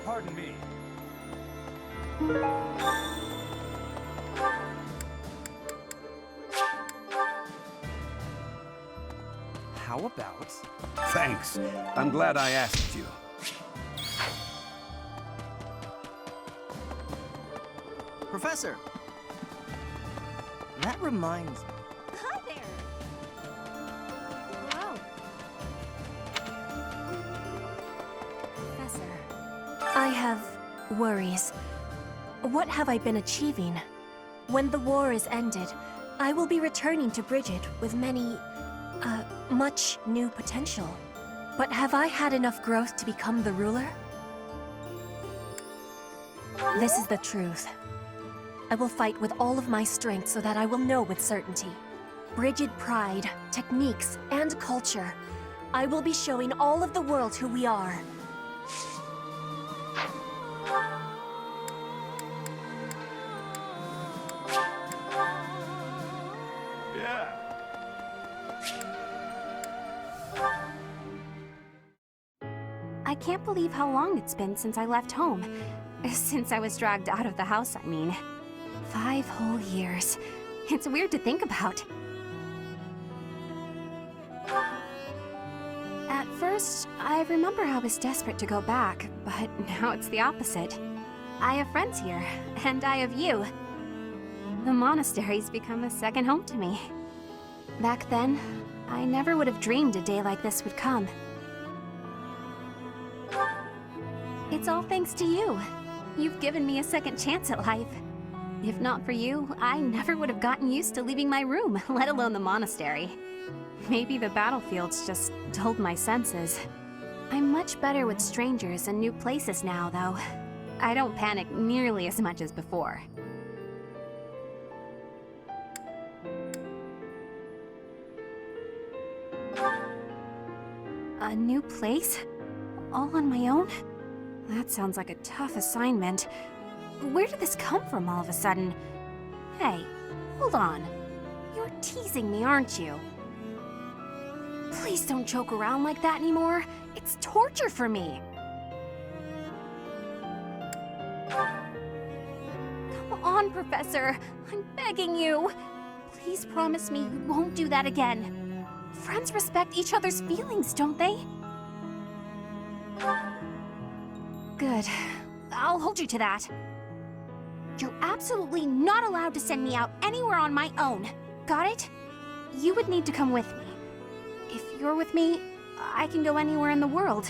Pardon me. How about... Thanks. I'm glad I asked you. Professor! That reminds me. Hi there! Hello. Professor, I have worries. What have I been achieving? When the war is ended, I will be returning to Bridget with much new potential. But have I had enough growth to become the ruler? This is the truth. I will fight with all of my strength so that I will know with certainty. Bridget pride, techniques, and culture. I will be showing all of the world who we are. Yeah. I can't believe how long it's been since I left home. Since I was dragged out of the house, I mean. 5 whole years. It's weird to think about. At first, I remember I was desperate to go back, but now it's the opposite. I have friends here, and I have you. The monastery's become a second home to me. Back then, I never would have dreamed a day like this would come. It's all thanks to you. You've given me a second chance at life. If not for you, I never would have gotten used to leaving my room, let alone the monastery. Maybe the battlefield's just dulled my senses. I'm much better with strangers and new places now, though. I don't panic nearly as much as before. A new place? All on my own? That sounds like a tough assignment. Where did this come from all of a sudden? Hey, hold on. You're teasing me, aren't you? Please don't joke around like that anymore. It's torture for me. Come on, Professor. I'm begging you. Please promise me you won't do that again. Friends respect each other's feelings, don't they? Good. I'll hold you to that. You're absolutely not allowed to send me out anywhere on my own. Got it? You would need to come with me. If you're with me, I can go anywhere in the world.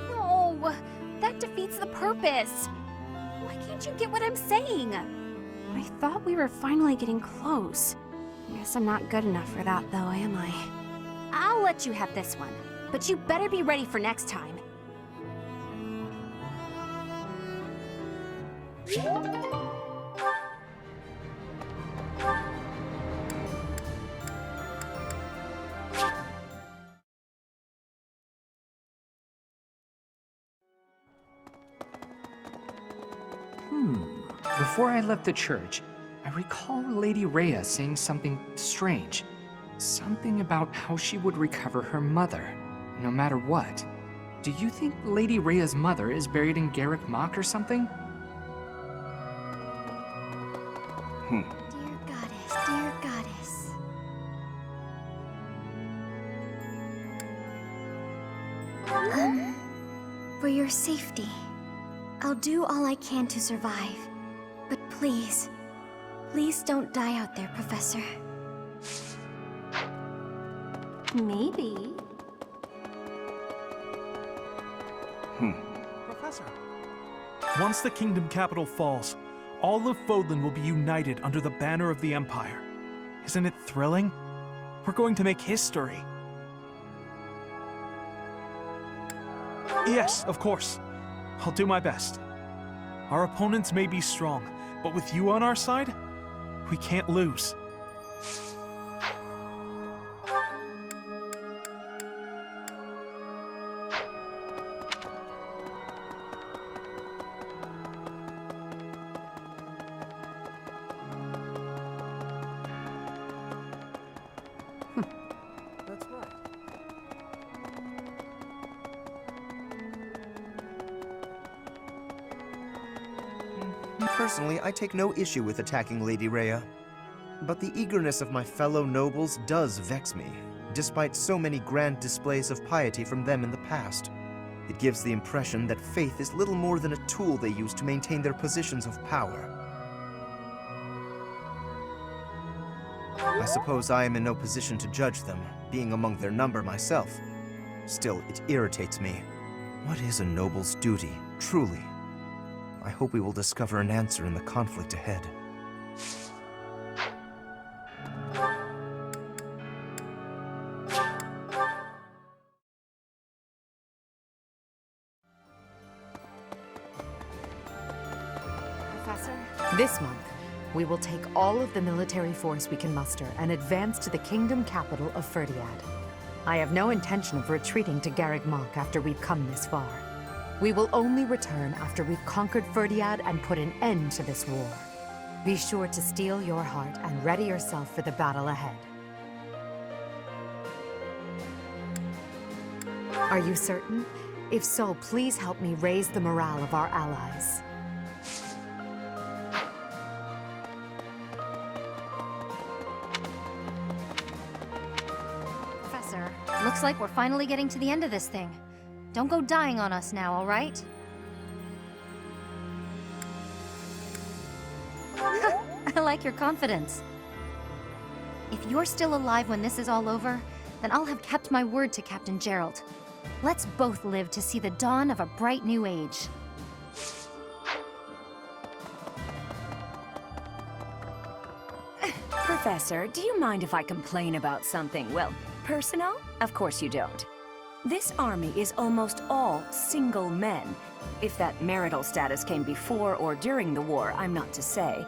No, that defeats the purpose. Why can't you get what I'm saying? I thought we were finally getting close. Guess I'm not good enough for that, though, am I? I'll let you have this one, but you better be ready for next time. Before I left the church, I recall Lady Rhea saying something strange. Something about how she would recover her mother, no matter what. Do you think Lady Rhea's mother is buried in Garrick Mock or something? Dear goddess. For your safety, I'll do all I can to survive. But please don't die out there, Professor. Maybe. Professor. Once the kingdom capital falls, all of Fodlan will be united under the banner of the Empire. Isn't it thrilling? We're going to make history. Yes, of course. I'll do my best. Our opponents may be strong, but with you on our side, we can't lose. That's right. Personally, I take no issue with attacking Lady Rhea. But the eagerness of my fellow nobles does vex me, despite so many grand displays of piety from them in the past. It gives the impression that faith is little more than a tool they use to maintain their positions of power. I suppose I am in no position to judge them, being among their number myself. Still, it irritates me. What is a noble's duty, truly? I hope we will discover an answer in the conflict ahead. Professor? This month, we will take all of the military force we can muster and advance to the kingdom capital of Ferdiad. I have no intention of retreating to Garreg-Mach after we've come this far. We will only return after we've conquered Ferdiad and put an end to this war. Be sure to steel your heart and ready yourself for the battle ahead. Are you certain? If so, please help me raise the morale of our allies. Professor, looks like we're finally getting to the end of this thing. Don't go dying on us now, all right? I like your confidence. If you're still alive when this is all over, then I'll have kept my word to Captain Gerald. Let's both live to see the dawn of a bright new age. Professor, do you mind if I complain about something, well, personal? Of course you don't. This army is almost all single men. If that marital status came before or during the war, I'm not to say.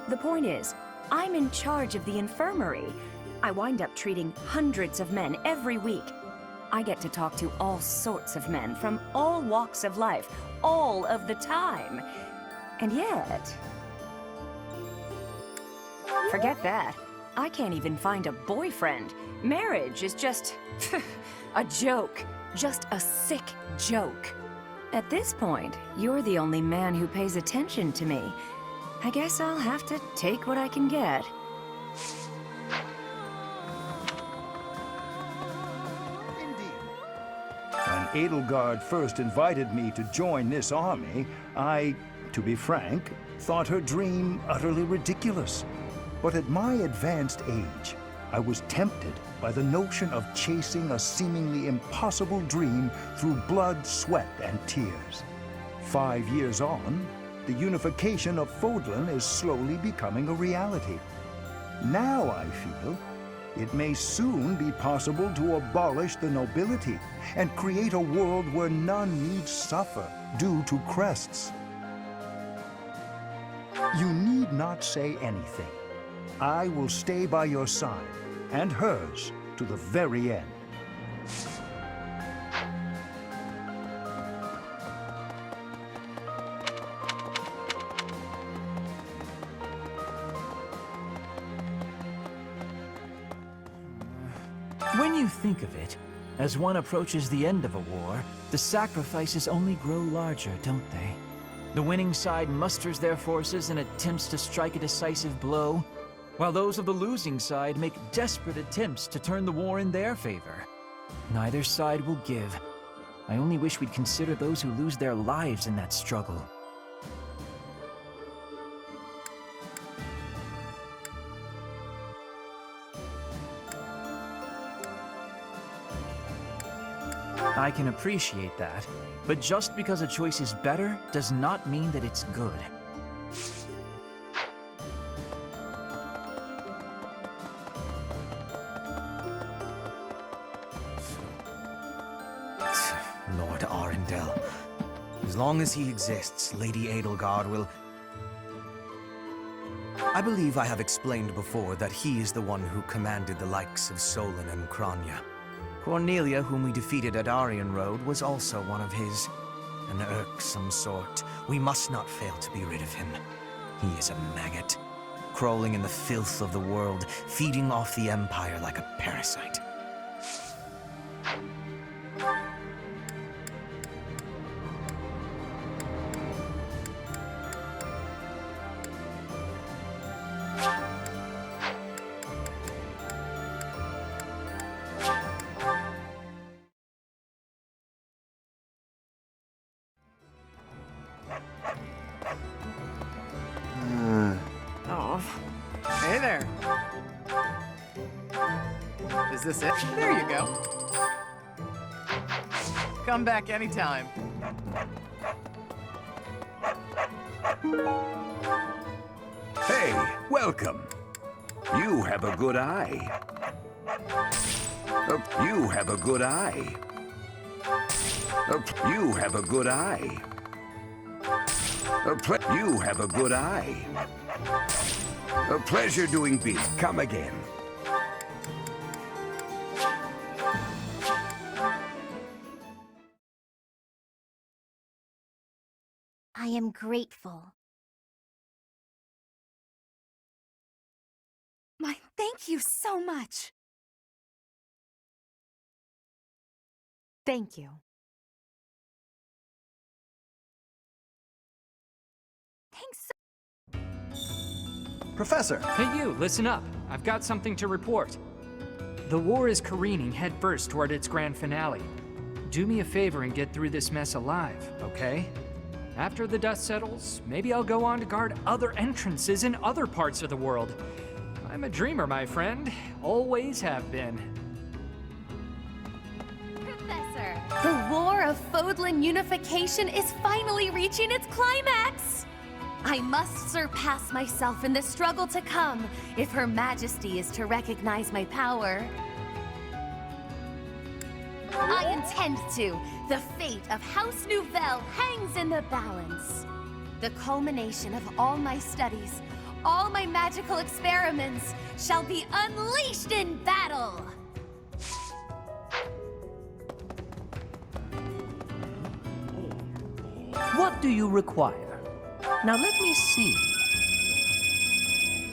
The point is, I'm in charge of the infirmary. I wind up treating hundreds of men every week. I get to talk to all sorts of men from all walks of life, all of the time. And yet... forget that. I can't even find a boyfriend. Marriage is just... a joke. Just a sick joke. At this point, you're the only man who pays attention to me. I guess I'll have to take what I can get. When Edelgard first invited me to join this army, I, to be frank, thought her dream utterly ridiculous. But at my advanced age, I was tempted by the notion of chasing a seemingly impossible dream through blood, sweat, and tears. 5 years on, the unification of Fodlan is slowly becoming a reality. Now I feel it may soon be possible to abolish the nobility and create a world where none need suffer due to crests. You need not say anything. I will stay by your side, and hers, to the very end. When you think of it, as one approaches the end of a war, the sacrifices only grow larger, don't they? The winning side musters their forces and attempts to strike a decisive blow, while those of the losing side make desperate attempts to turn the war in their favor. Neither side will give. I only wish we'd consider those who lose their lives in that struggle. I can appreciate that, but just because a choice is better does not mean that it's good. Lord Arundel. As long as he exists, Lady Edelgard will... I believe I have explained before that he is the one who commanded the likes of Solon and Kranya. Cornelia, whom we defeated at Aryan Road, was also one of his. An irksome sort. We must not fail to be rid of him. He is a maggot, crawling in the filth of the world, feeding off the Empire like a parasite. Hey there. Is this it? There you go. Come back anytime. Hey, welcome. You have a good eye. You have a good eye. You have a good eye. You have a good eye. A pleasure doing business. Come again. I am grateful. My, thank you so much. Thank you. Thanks. Professor! Hey you, listen up. I've got something to report. The war is careening headfirst toward its grand finale. Do me a favor and get through this mess alive, okay? After the dust settles, maybe I'll go on to guard other entrances in other parts of the world. I'm a dreamer, my friend. Always have been. Professor, the War of Fodlan unification is finally reaching its climax! I must surpass myself in the struggle to come, if Her Majesty is to recognize my power. I intend to. The fate of House Nouvelle hangs in the balance. The culmination of all my studies, all my magical experiments, shall be unleashed in battle! What do you require? Now let me see.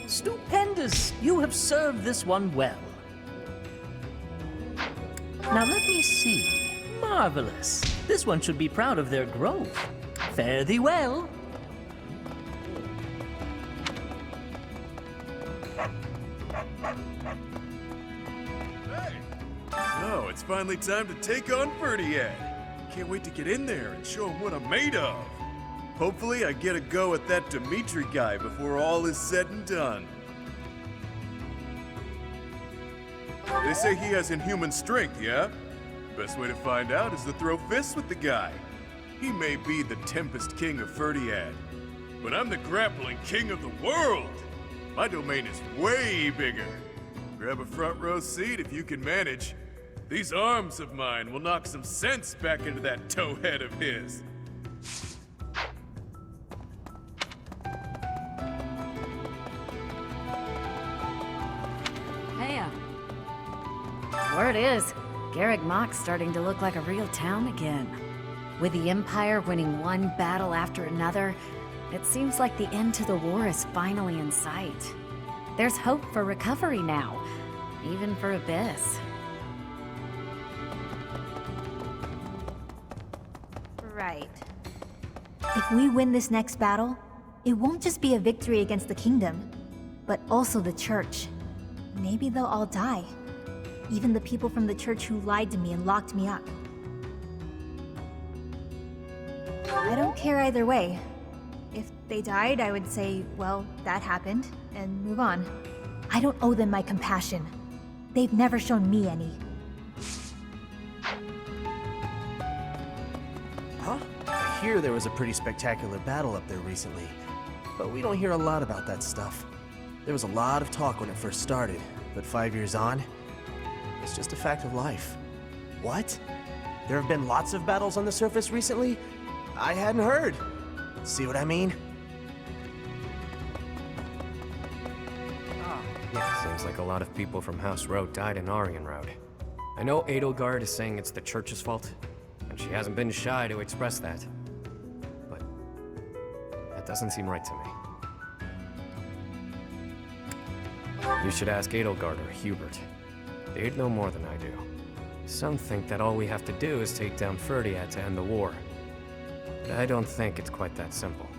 Stupendous! You have served this one well. Now let me see. Marvelous. This one should be proud of their growth. Fare thee well. So, it's finally time to take on Ferdiad. Can't wait to get in there and show him what I'm made of. Hopefully I get a go at that Dimitri guy before all is said and done. They say he has inhuman strength, yeah? Best way to find out is to throw fists with the guy. He may be the Tempest King of Ferdiad, but I'm the Grappling King of the world! My domain is way bigger. Grab a front row seat if you can manage. These arms of mine will knock some sense back into that towhead of his. Hey, word is, Garreg Mach's starting to look like a real town again. With the Empire winning one battle after another, it seems like the end to the war is finally in sight. There's hope for recovery now, even for Abyss. Right. If we win this next battle, it won't just be a victory against the kingdom, but also the church. Maybe they'll all die. Even the people from the church who lied to me and locked me up. I don't care either way. If they died, I would say, well, that happened, and move on. I don't owe them my compassion. They've never shown me any. Huh? I hear there was a pretty spectacular battle up there recently, but we don't hear a lot about that stuff. There was a lot of talk when it first started, but 5 years on, it's just a fact of life. What? There have been lots of battles on the surface recently? I hadn't heard. See what I mean? Yeah, seems like a lot of people from House Road died in Aryan Road. I know Edelgard is saying it's the church's fault, and she hasn't been shy to express that. But that doesn't seem right to me. You should ask Edelgard or Hubert. They'd know more than I do. Some think that all we have to do is take down Ferdiad to end the war. But I don't think it's quite that simple.